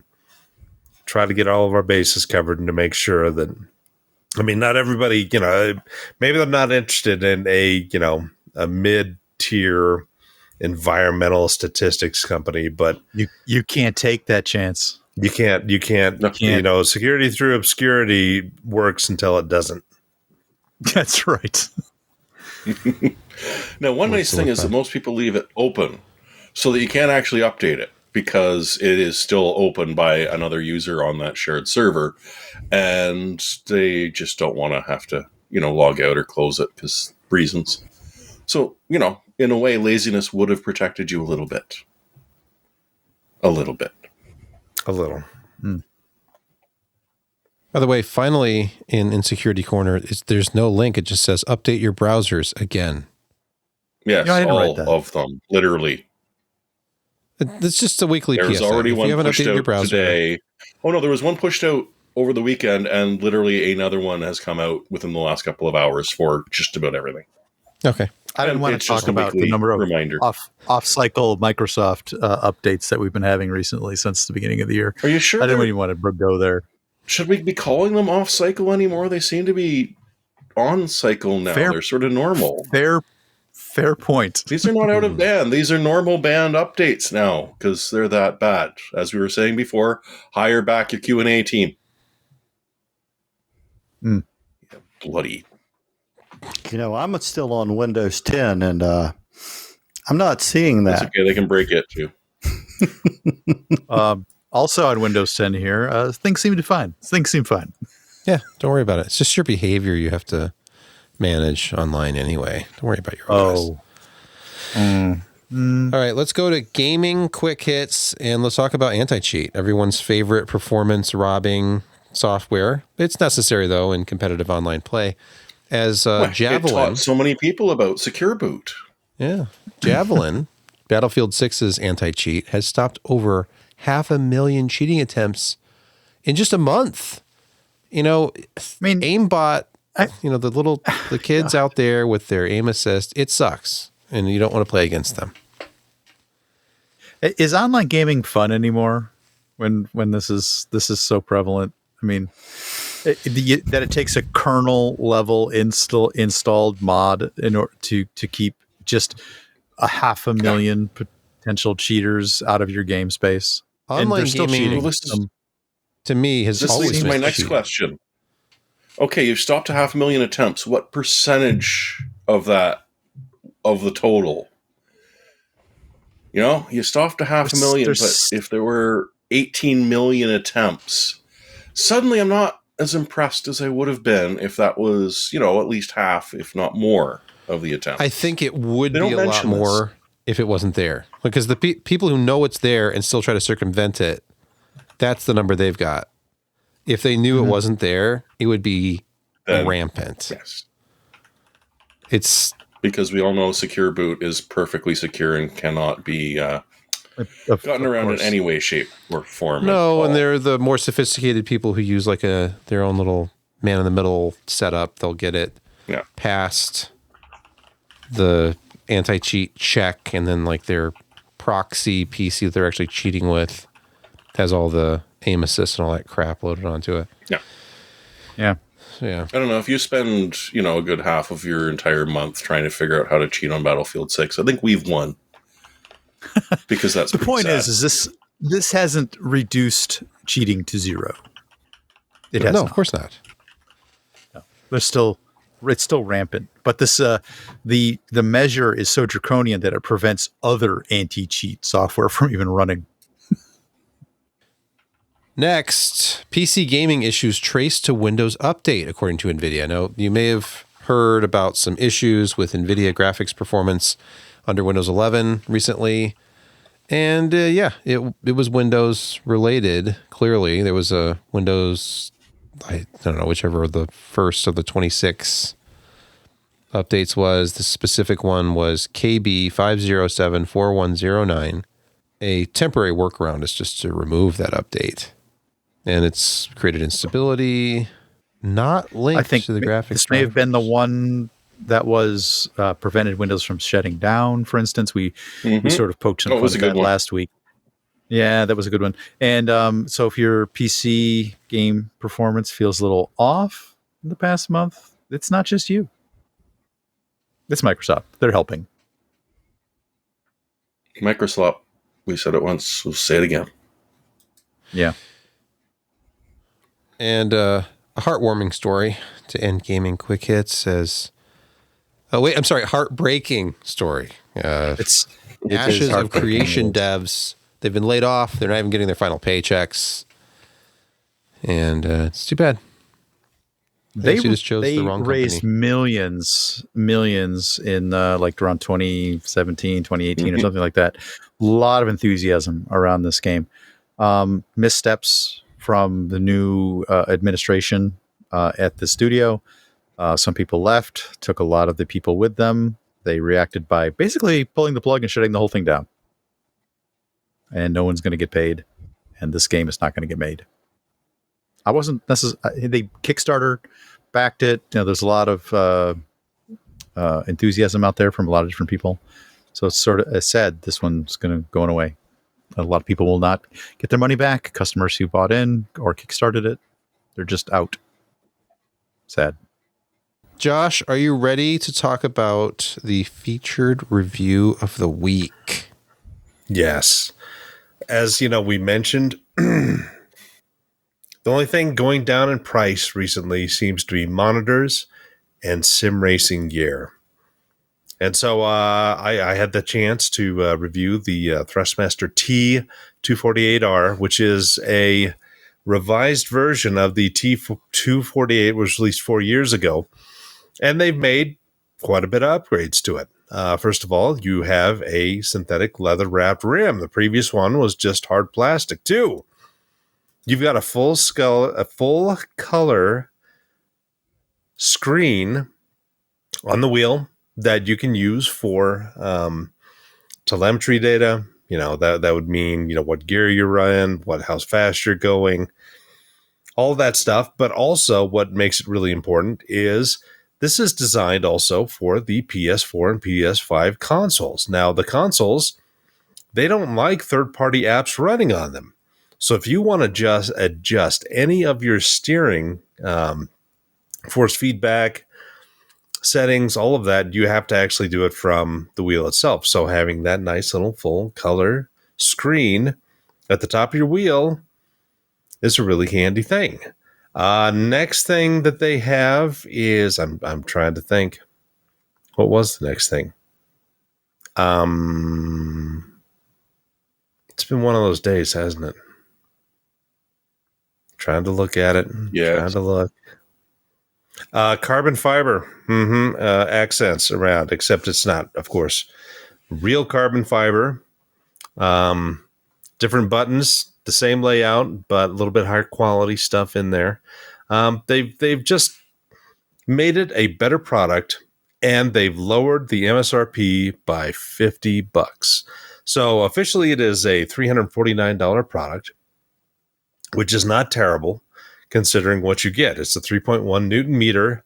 try to get all of our bases covered and to make sure that, not everybody, maybe they're not interested in a mid-tier environmental statistics company, but you can't take that chance. You can't. Security through obscurity works until it doesn't. That's right. Now, one nice thing is that most people leave it open so that you can't actually update it, because it is still open by another user on that shared server, and they just don't want to have to, log out or close it because reasons. So, in a way, laziness would have protected you a little bit. A little. By the way, finally, in Security Corner, there's no link. It just says update your browsers again. Yes, all of them, literally. It's just a weekly There's PSA. already if one you haven't pushed updated out your browser today. Oh, no, there was one pushed out over the weekend, and literally another one has come out within the last couple of hours for just about everything. Okay. I didn't want to talk about the number of off-cycle Microsoft updates that we've been having recently since the beginning of the year. Are you sure? I didn't even want to go there. Should we be calling them off-cycle anymore? They seem to be on-cycle now. They're sort of normal. Fair point. These are not out of band. These are normal band updates now because they're that bad. As we were saying before, hire back your Q&A team. Yeah, bloody. I'm still on Windows 10, and I'm not seeing that. That's okay. They can break it too. Also on Windows 10 here, things seem fine. Yeah, don't worry about it. It's just your behavior you have to manage online anyway. Don't worry about your OS. All right, let's go to gaming quick hits, and let's talk about anti-cheat, everyone's favorite performance robbing software. It's necessary, though, in competitive online play. As Javelin... It taught so many people about Secure Boot. Yeah. Javelin, Battlefield 6's anti-cheat, has stopped over 500,000 cheating attempts in just a month. aimbot, the kids out there with their aim assist, it sucks, and you don't want to play against them. Is online gaming fun anymore when this is so prevalent? That it takes a kernel level installed mod in order to keep just 500,000 potential cheaters out of your game space. Online gaming, to me, has always been my next cheating. question. Okay, you've stopped 500,000 attempts. What percentage of that, of the total? You stopped 500,000, but if there were 18 million attempts. Suddenly, I'm not as impressed as I would have been if that was, at least half, if not more, of the attempts. I think it would be a lot more if it wasn't there. Because the people who know it's there and still try to circumvent it, that's the number they've got. If they knew it wasn't there, it would be rampant. Yes. It's because we all know secure boot is perfectly secure and cannot be gotten around in any way, shape, or form. No, and they're the more sophisticated people who use like their own little man-in-the-middle setup. They'll get it past the anti-cheat check, and then like their proxy PC that they're actually cheating with has all the aim assist and all that crap loaded onto it. Yeah. I don't know if you spend, a good half of your entire month trying to figure out how to cheat on Battlefield 6. I think we've won. Because that's the point sad. is this hasn't reduced cheating to zero. It has no, not. Of course not. No. It's still rampant. But this the measure is so draconian that it prevents other anti-cheat software from even running. Next, PC gaming issues traced to Windows Update, according to NVIDIA. Now, you may have heard about some issues with NVIDIA graphics performance under Windows 11 recently. And it was Windows related. Clearly, there was a Windows, I don't know, whichever the first of the 26 updates was. The specific one was KB5074109. A temporary workaround is just to remove that update. And it's created instability, not linked to the graphics. This may have been the one that was prevented Windows from shutting down, for instance. We sort of poked some fun at that last week. Yeah, that was a good one. And so if your PC game performance feels a little off in the past month, it's not just you. It's Microsoft. They're helping. Microsoft. We said it once. We'll say it again. Yeah. And a heartwarming story to end gaming quick hits says, heartbreaking story. Ashes of creation devs. They've been laid off. They're not even getting their final paychecks. And it's too bad. They just chose the wrong raised company. millions in like around 2017, 2018 or something like that. A lot of enthusiasm around this game. Missteps from the new administration at the studio. Some people left, took a lot of the people with them. They reacted by basically pulling the plug and shutting the whole thing down. And no one's going to get paid. And this game is not going to get made. I wasn't necessarily... They Kickstarter backed it. There's a lot of enthusiasm out there from a lot of different people. So it's sort of sad this one's going away. A lot of people will not get their money back. Customers who bought in or kickstarted it, they're just out. Sad. Josh, are you ready to talk about the featured review of the week? Yes. As we mentioned, the only thing going down in price recently seems to be monitors and sim racing gear. And so I had the chance to review the Thrustmaster T248R, which is a revised version of the T248, was released 4 years ago. And they've made quite a bit of upgrades to it. First of all, you have a synthetic leather-wrapped rim. The previous one was just hard plastic, too. You've got a full color screen on the wheel that you can use for telemetry data. That would mean, what gear you're running, how fast you're going, all that stuff. But also what makes it really important is this is designed also for the PS4 and PS5 consoles. Now, the consoles, they don't like third-party apps running on them. So if you want to just adjust any of your steering, force feedback, settings, all of that, you have to actually do it from the wheel itself. So having that nice little full color screen at the top of your wheel is a really handy thing. Next thing that they have is I'm trying to think. What was the next thing? It's been one of those days, hasn't it? Trying to look at it. Yes. Trying to look. Carbon fiber accents around, except it's not, of course, real carbon fiber. Different buttons, the same layout, but a little bit higher quality stuff in there. They've just made it a better product, and they've lowered the MSRP by $50. So officially, it is a $349 product, which is not terrible considering what you get. It's a 3.1 Newton meter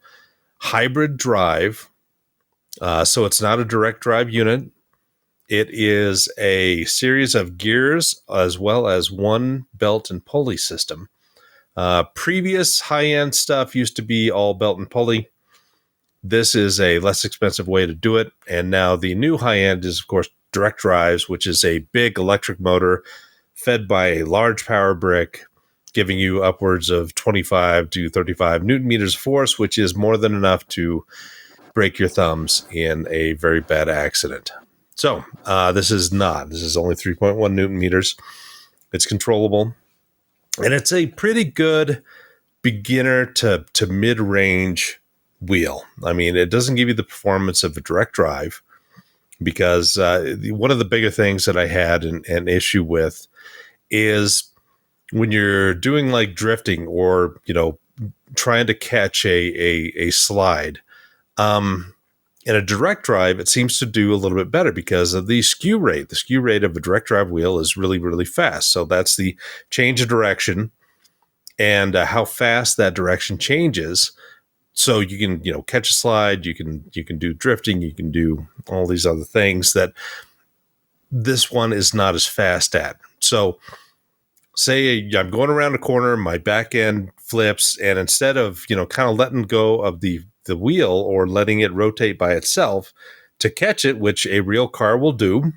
hybrid drive. So it's not a direct drive unit. It is a series of gears as well as one belt and pulley system. Previous high-end stuff used to be all belt and pulley. This is a less expensive way to do it. And now the new high-end is, of course, direct drives, which is a big electric motor fed by a large power brick, giving you upwards of 25 to 35 Newton meters of force, which is more than enough to break your thumbs in a very bad accident. So this is only 3.1 Newton meters. It's controllable. And it's a pretty good beginner to mid-range wheel. I mean, it doesn't give you the performance of a direct drive because one of the bigger things that I had an issue with is when you're doing like drifting or, trying to catch a slide, in a direct drive, it seems to do a little bit better because of the skew rate. The skew rate of a direct drive wheel is really, really fast. So that's the change of direction and how fast that direction changes. So you can, catch a slide, you can do drifting, you can do all these other things that this one is not as fast at. So say I'm going around a corner, my back end flips, and instead of, kind of letting go of the wheel or letting it rotate by itself to catch it, which a real car will do,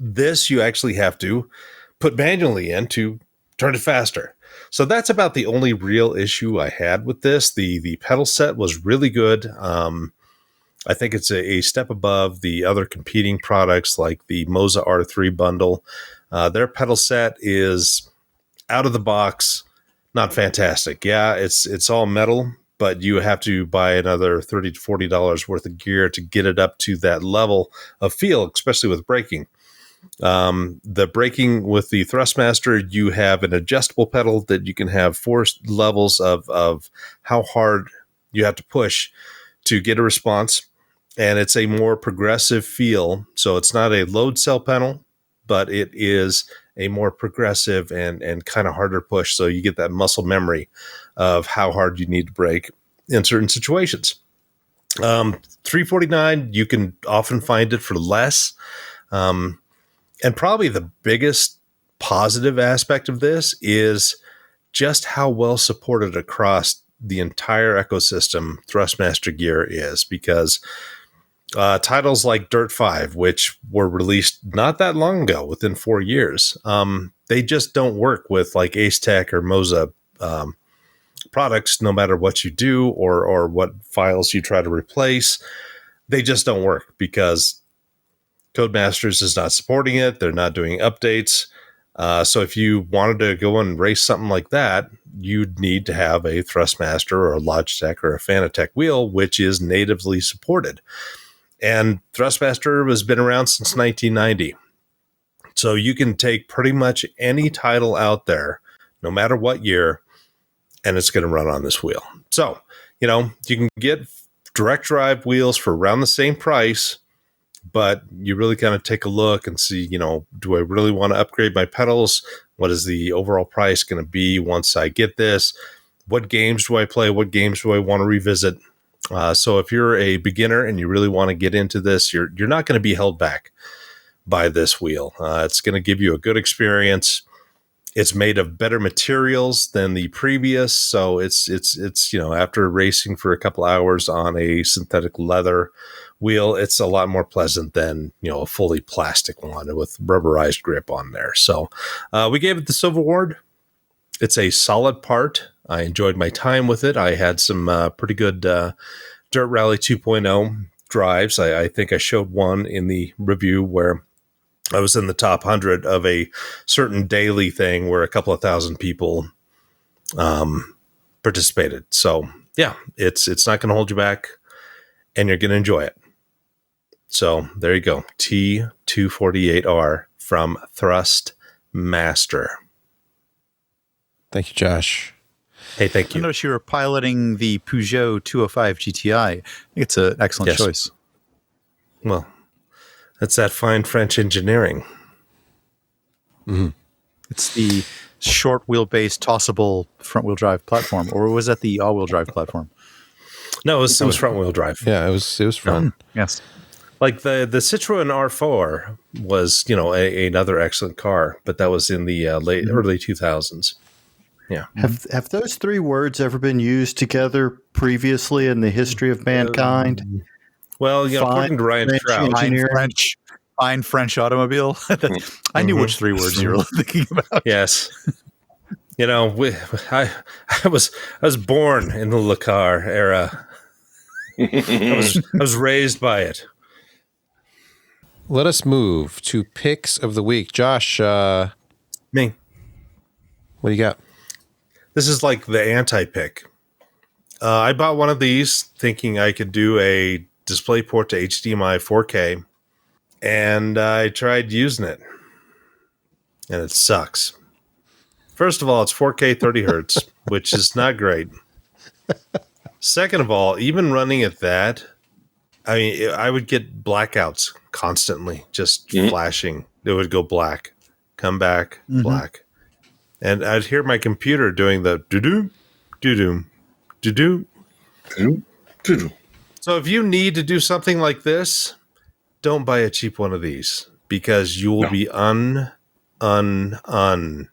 this you actually have to put manually in to turn it faster. So that's about the only real issue I had with this. The pedal set was really good. I think it's a step above the other competing products like the Moza R3 bundle. Their pedal set is out of the box, not fantastic. Yeah, it's all metal, but you have to buy another $30 to $40 worth of gear to get it up to that level of feel, especially with braking. The braking with the Thrustmaster, you have an adjustable pedal that you can have 4 levels of how hard you have to push to get a response. And it's a more progressive feel. So it's not a load cell pedal, but it is a more progressive and kind of harder push. So you get that muscle memory of how hard you need to brake in certain situations. $349, you can often find it for less. And probably the biggest positive aspect of this is just how well supported across the entire ecosystem Thrustmaster gear is, because titles like Dirt 5, which were released not that long ago, within 4 years, they just don't work with like Ace Tech or Moza products, no matter what you do or what files you try to replace. They just don't work because Codemasters is not supporting it. They're not doing updates. So if you wanted to go and race something like that, you'd need to have a Thrustmaster or a Logitech or a Fanatec wheel, which is natively supported. And Thrustmaster has been around since 1990. So you can take pretty much any title out there, no matter what year, and it's going to run on this wheel. So, you can get direct drive wheels for around the same price, but you really kind of take a look and see, do I really want to upgrade my pedals? What is the overall price going to be once I get this? What games do I play? What games do I want to revisit? So if you're a beginner and you really want to get into this, you're not going to be held back by this wheel. It's going to give you a good experience. It's made of better materials than the previous. So it's after racing for a couple hours on a synthetic leather wheel, it's a lot more pleasant than, a fully plastic one with rubberized grip on there. So we gave it the Silver Award. It's a solid part. I enjoyed my time with it. I had some pretty good Dirt Rally 2.0 drives. I think I showed one in the review where I was in the top 100 of a certain daily thing where a couple of thousand people participated. So yeah, it's not going to hold you back, and you're going to enjoy it. So there you go, T248R from Thrustmaster. Thank you, Josh. Hey, thank I you. noticed you were piloting the Peugeot 205 GTI. I think it's an excellent choice. Well, that's that fine French engineering. Mm-hmm. It's the short wheelbase tossable front wheel drive platform, or was that the all wheel drive platform? No, it was front wheel drive. Yeah, it was front. Yes. Like the Citroen R4 was, another excellent car, but that was in the early 2000s. Yeah. Have those three words ever been used together previously in the history of mankind? Well, according to Ryan Shroud, Fine French automobile. I knew which three words you were thinking about. Yes. I was born in the Le Car era. I was raised by it. Let us move to picks of the week. Josh, Me. what do you got? This is like the anti-pick. I bought one of these thinking I could do a DisplayPort to HDMI 4K, and I tried using it, and it sucks. First of all, it's 4K 30 hertz, which is not great. Second of all, even running at that, I would get blackouts constantly, just flashing. It would go black, come back, black. And I'd hear my computer doing the doo-doo, doo-doo, doo-doo. Doo-doo. So if you need to do something like this, don't buy a cheap one of these, because you will be unhappy.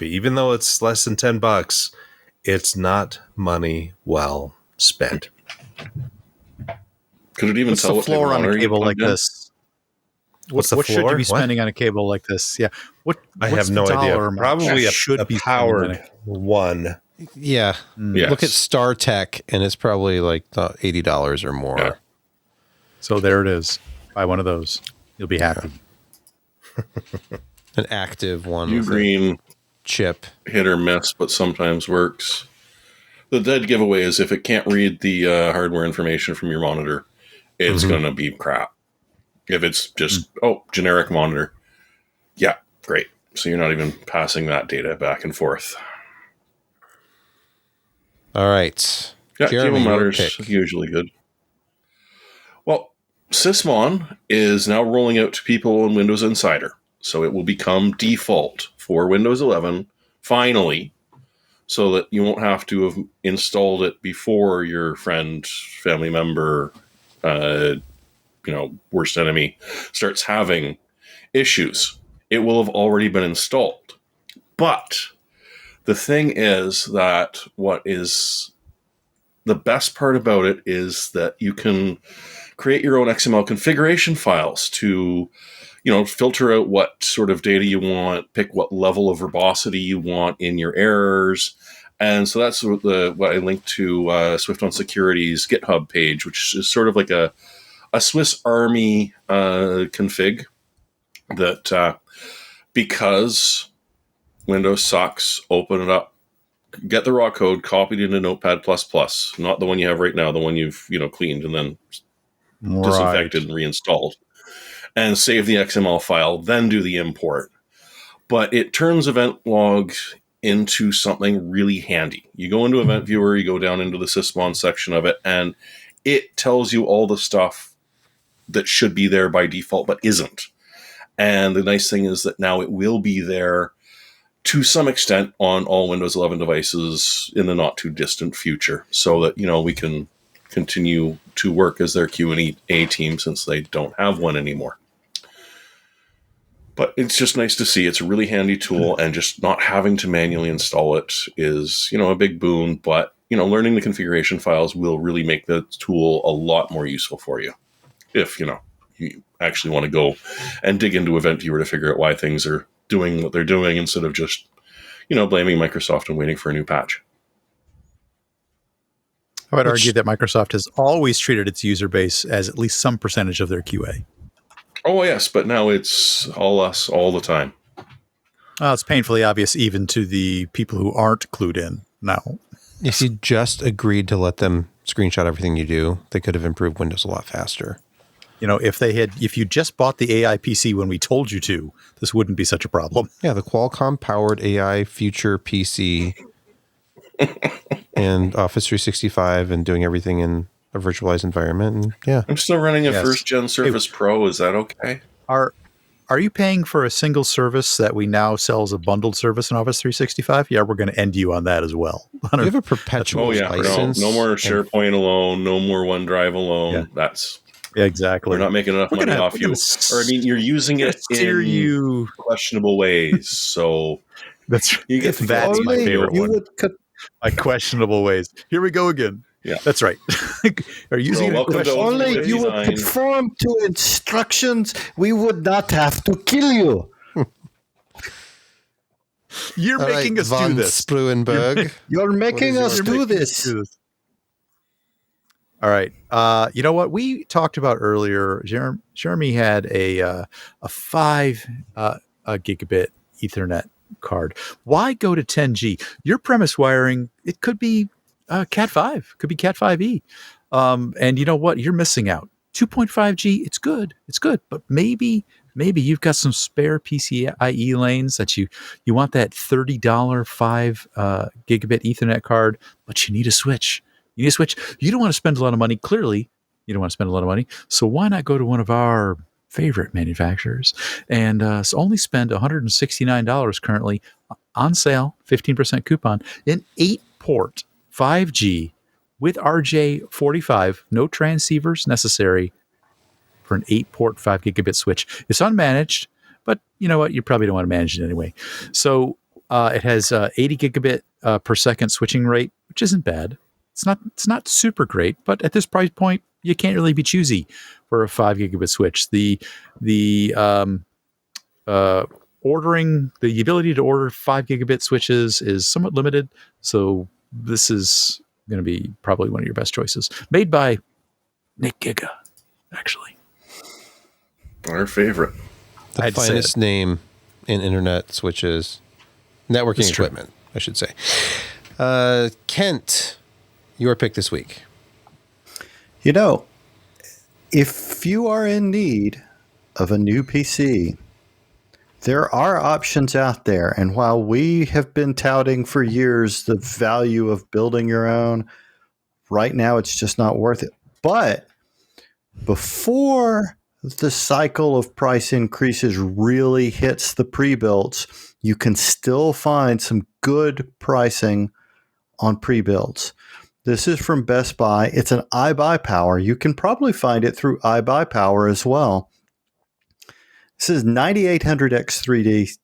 Even though it's less than $10, it's not money well spent. Could it even What's tell the what floor on a cable like in? this? What's the what should floor? you be What? spending on a cable like this? Yeah. I have no idea. Probably a be powered one. Yeah. Yes. Look at StarTech, and it's probably like $80 or more. Yeah. So there it is. Buy one of those. You'll be happy. An active one. You with a green chip. hit or miss, but sometimes works. The dead giveaway is if it can't read the hardware information from your monitor, it's going to be crap. If it's just, generic monitor, yeah, great. So you're not even passing that data back and forth. All right. Yeah, Jeremy, cable your matters pick. usually good. Well, Sysmon is now rolling out to people on Windows Insider. So it will become default for Windows 11, finally, so that you won't have to have installed it before your friend, family member, worst enemy starts having issues. It will have already been installed. But the thing is that what is the best part about it is that you can create your own XML configuration files to, filter out what sort of data you want, pick what level of verbosity you want in your errors. And so that's what I linked to Swift on Security's GitHub page, which is sort of like a Swiss Army config that because Windows sucks, open it up, get the raw code, copied into Notepad++, not the one you have right now, the one you've cleaned and then disinfected and reinstalled, and save the XML file, then do the import. But it turns event log into something really handy. You go into Event Viewer, you go down into the Sysmon section of it, and it tells you all the stuff that should be there by default but isn't. And the nice thing is that now it will be there to some extent on all Windows 11 devices in the not too distant future, so that we can continue to work as their Q&A team since they don't have one anymore. But it's just nice to see. It's a really handy tool, and just not having to manually install it is, a big boon. But, learning the configuration files will really make the tool a lot more useful for you. If, you actually want to go and dig into Event Viewer to figure out why things are doing what they're doing instead of just, blaming Microsoft and waiting for a new patch. I would argue that Microsoft has always treated its user base as at least some percentage of their QA. Oh, yes, but now it's all us all the time. It's painfully obvious even to the people who aren't clued in now. If you just agreed to let them screenshot everything you do, they could have improved Windows a lot faster. If you just bought the AI PC when we told you to, this wouldn't be such a problem. Yeah, the Qualcomm powered AI future PC and Office 365 and doing everything in a virtualized environment. And yeah, I'm still running a first gen Surface Pro. Is that okay? Are you paying for a single service that we now sell as a bundled service in Office 365? Yeah, we're going to end you on that as well. You have a perpetual license. No more SharePoint alone. No more OneDrive alone. Yeah. Yeah, exactly. We're not making enough money off you. Or, I mean, you're using it in questionable ways. So you get that's my favorite one. By questionable ways. Here we go again. Yeah, that's right. Are you using if only you would conform to instructions, we would not have to kill you. You're making us do this, Spruenberg. You're making us do this. All right. You know what we talked about earlier? Jeremy had a 5 gigabit Ethernet card. Why go to 10G? Your premise wiring, it could be Cat 5, could be Cat 5e. And you know what? You're missing out. 2.5G, it's good. But maybe you've got some spare PCIe lanes that you want that $30 5 gigabit Ethernet card, but you need a switch. You don't want to spend a lot of money. Clearly, you don't want to spend a lot of money. So why not go to one of our favorite manufacturers and only spend $169 currently on sale, 15% coupon, an 8-port 5G with RJ45, no transceivers necessary, for an 8-port 5 gigabit switch. It's unmanaged, but you know what? You probably don't want to manage it anyway. So it has 80 gigabit per second switching rate, which isn't bad. It's not super great, but at this price point, you can't really be choosy for a 5 gigabit switch. The ability to order 5 gigabit switches is somewhat limited, so this is going to be probably one of your best choices. Made by Nick Giga, actually. Our favorite. The finest name in internet switches, networking equipment, I should say. Kent, your pick this week. You know, if you are in need of a new PC, there are options out there. And while we have been touting for years the value of building your own, right now it's just not worth it. But before the cycle of price increases really hits the pre-builds, you can still find some good pricing on pre-builds. This is from Best Buy. It's an iBuyPower. You can probably find it through iBuyPower as well. This is 9800X3D,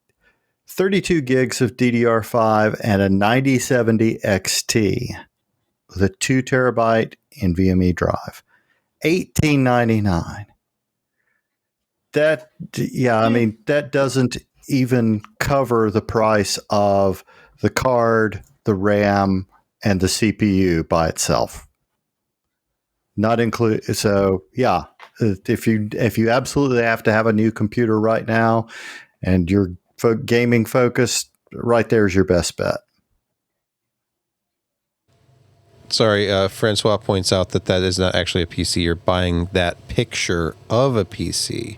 32 gigs of DDR5, and a 9070 XT with a 2 terabyte NVMe drive. $18.99. That doesn't even cover the price of the card, the RAM, and the CPU by itself. Not include. So yeah, if you absolutely have to have a new computer right now, and you're gaming focused, right there's your best bet. Sorry, Francois points out that is not actually a PC. You're buying that picture of a PC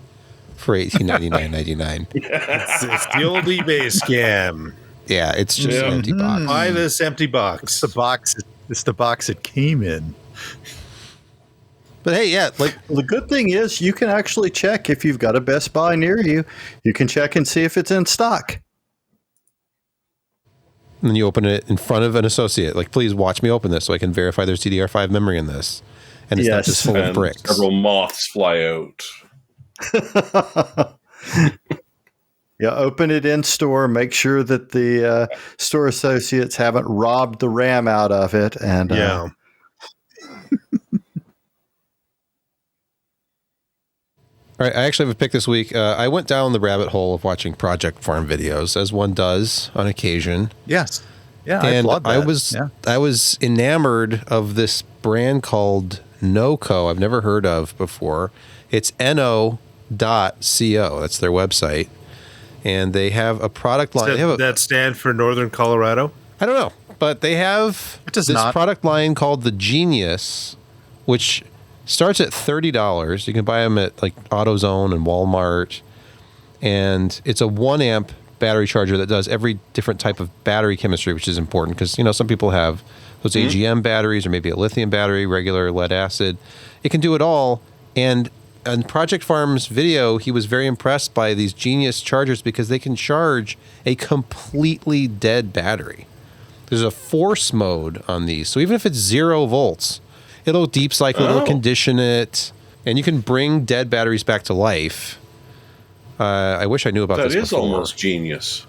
for $1899.99. It's the old eBay scam. Yeah, it's just an empty box. Buy this empty box. It's the box it came in. But hey, yeah, the good thing is you can actually check if you've got a Best Buy near you. You can check and see if it's in stock. And then you open it in front of an associate. Like, please watch me open this so I can verify there's DDR5 memory in this. And it's not just full of bricks. Several moths fly out. Yeah, open it in store. Make sure that the store associates haven't robbed the RAM out of it. And All right, I actually have a pick this week. I went down the rabbit hole of watching Project Farm videos, as one does on occasion. Yes. Yeah, and I was enamored of this brand called NoCo. I've never heard of before. It's no.co. That's their website. and they have a product line. Does that stand for Northern Colorado? I don't know, but they have this product line called the Genius, which starts at $30. You can buy them at like AutoZone and Walmart, and it's a 1 amp battery charger that does every different type of battery chemistry, which is important because some people have those AGM batteries or maybe a lithium battery, regular lead acid. It can do it all. And on Project Farm's video, he was very impressed by these Genius chargers because they can charge a completely dead battery. There's a force mode on these. So even if it's 0 volts, it'll deep cycle, it'll condition it, and you can bring dead batteries back to life. I wish I knew about this before. That is almost genius.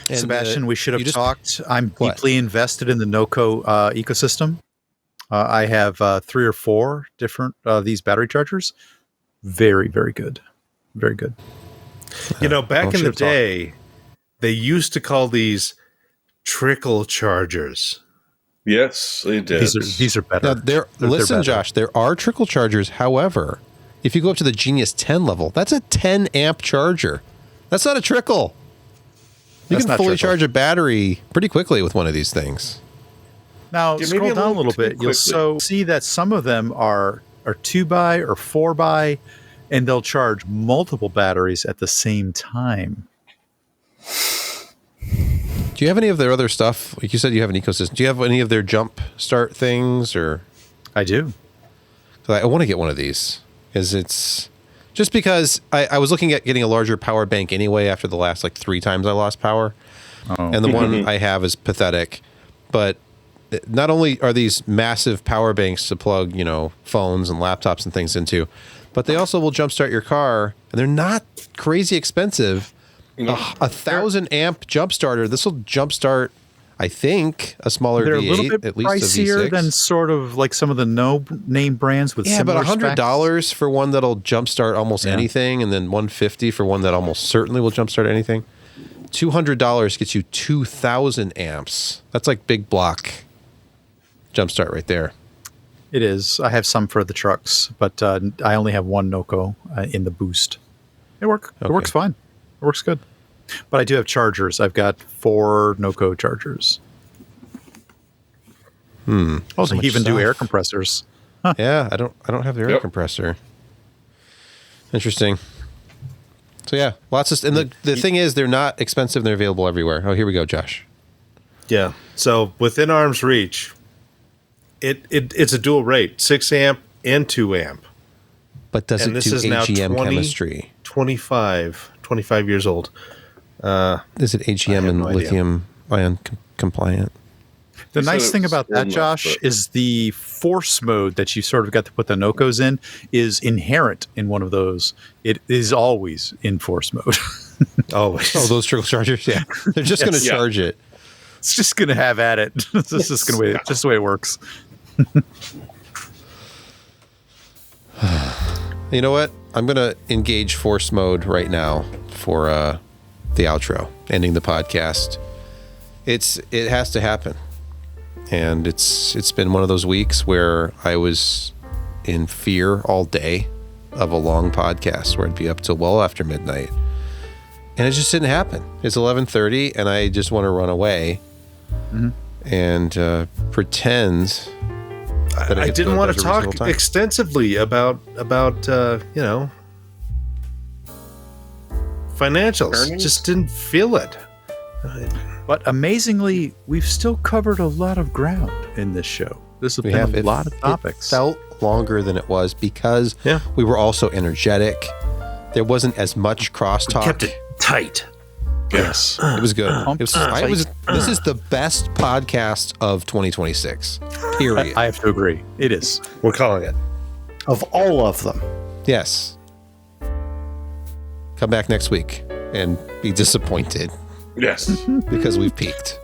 And, Sebastian, we should have talked. I'm deeply invested in the NOCO ecosystem. I have 3 or 4 different these battery chargers. Very, very good. Very good. Back in the day, they used to call these trickle chargers. Yes, they did. These are better. Now, listen, Josh, there are trickle chargers. However, if you go up to the Genius 10 level, that's a 10 amp charger. That's not a trickle. You can fully charge a battery pretty quickly with one of these things. Now, scroll down a little bit. You'll see that some of them are 2x or 4x, and they'll charge multiple batteries at the same time. Do you have any of their other stuff? Like you said, you have an ecosystem. Do you have any of their jump start things? Or I do. I want to get one of these. It's just because I was looking at getting a larger power bank anyway after the last 3 times I lost power. And the one I have is pathetic. But not only are these massive power banks to plug, phones and laptops and things into, but they also will jumpstart your car, and they're not crazy expensive. A 1,000 amp jump starter. This will jumpstart, I think, a smaller They're V8, a little bit at least pricier a V6. than sort of like some of the no-name brands with similar but $100 for one that'll jumpstart almost anything, and then $150 for one that almost certainly will jumpstart anything. $200 gets you 2,000 amps. That's like big block jumpstart right there. It is. I have some for the trucks, but I only have one NOCO in the boost. It works fine. It works good. But I do have chargers. I've got 4 NOCO chargers. Oh, so you even do air compressors. Huh. Yeah, I don't have the air compressor. Interesting. So yeah, lots of, and the thing is, they're not expensive. They're available everywhere. Oh, here we go, Josh. Yeah. So within arm's reach, it's a dual rate, 6 amp and 2 amp. But does it do AGM chemistry? 25 years old. Is it AGM and lithium ion compliant? The nice thing about that, Josh, is the force mode that you sort of got to put the NOCOs in is inherent in one of those. It is always in force mode. Always. Oh, those trickle chargers? Yeah. They're just going to charge it. It's just going to have at it. It's just the way it works. You know what? I'm going to engage force mode right now for the outro, ending the podcast. It has to happen. And it's been one of those weeks where I was in fear all day of a long podcast where I'd be up till well after midnight. And it just didn't happen. It's 11:30 and I just want to run away and pretend that I didn't want to talk extensively about financials. Earnings? Just didn't feel it. But amazingly, we've still covered a lot of ground in this show. This has been a lot of topics. It felt longer than it was because we were also energetic. There wasn't as much crosstalk. We kept it tight. Yes. It was good. This is the best podcast of 2026. Period. I have to agree. It is. We're calling it. Of all of them. Yes. Come back next week and be disappointed Yes. because we've peaked.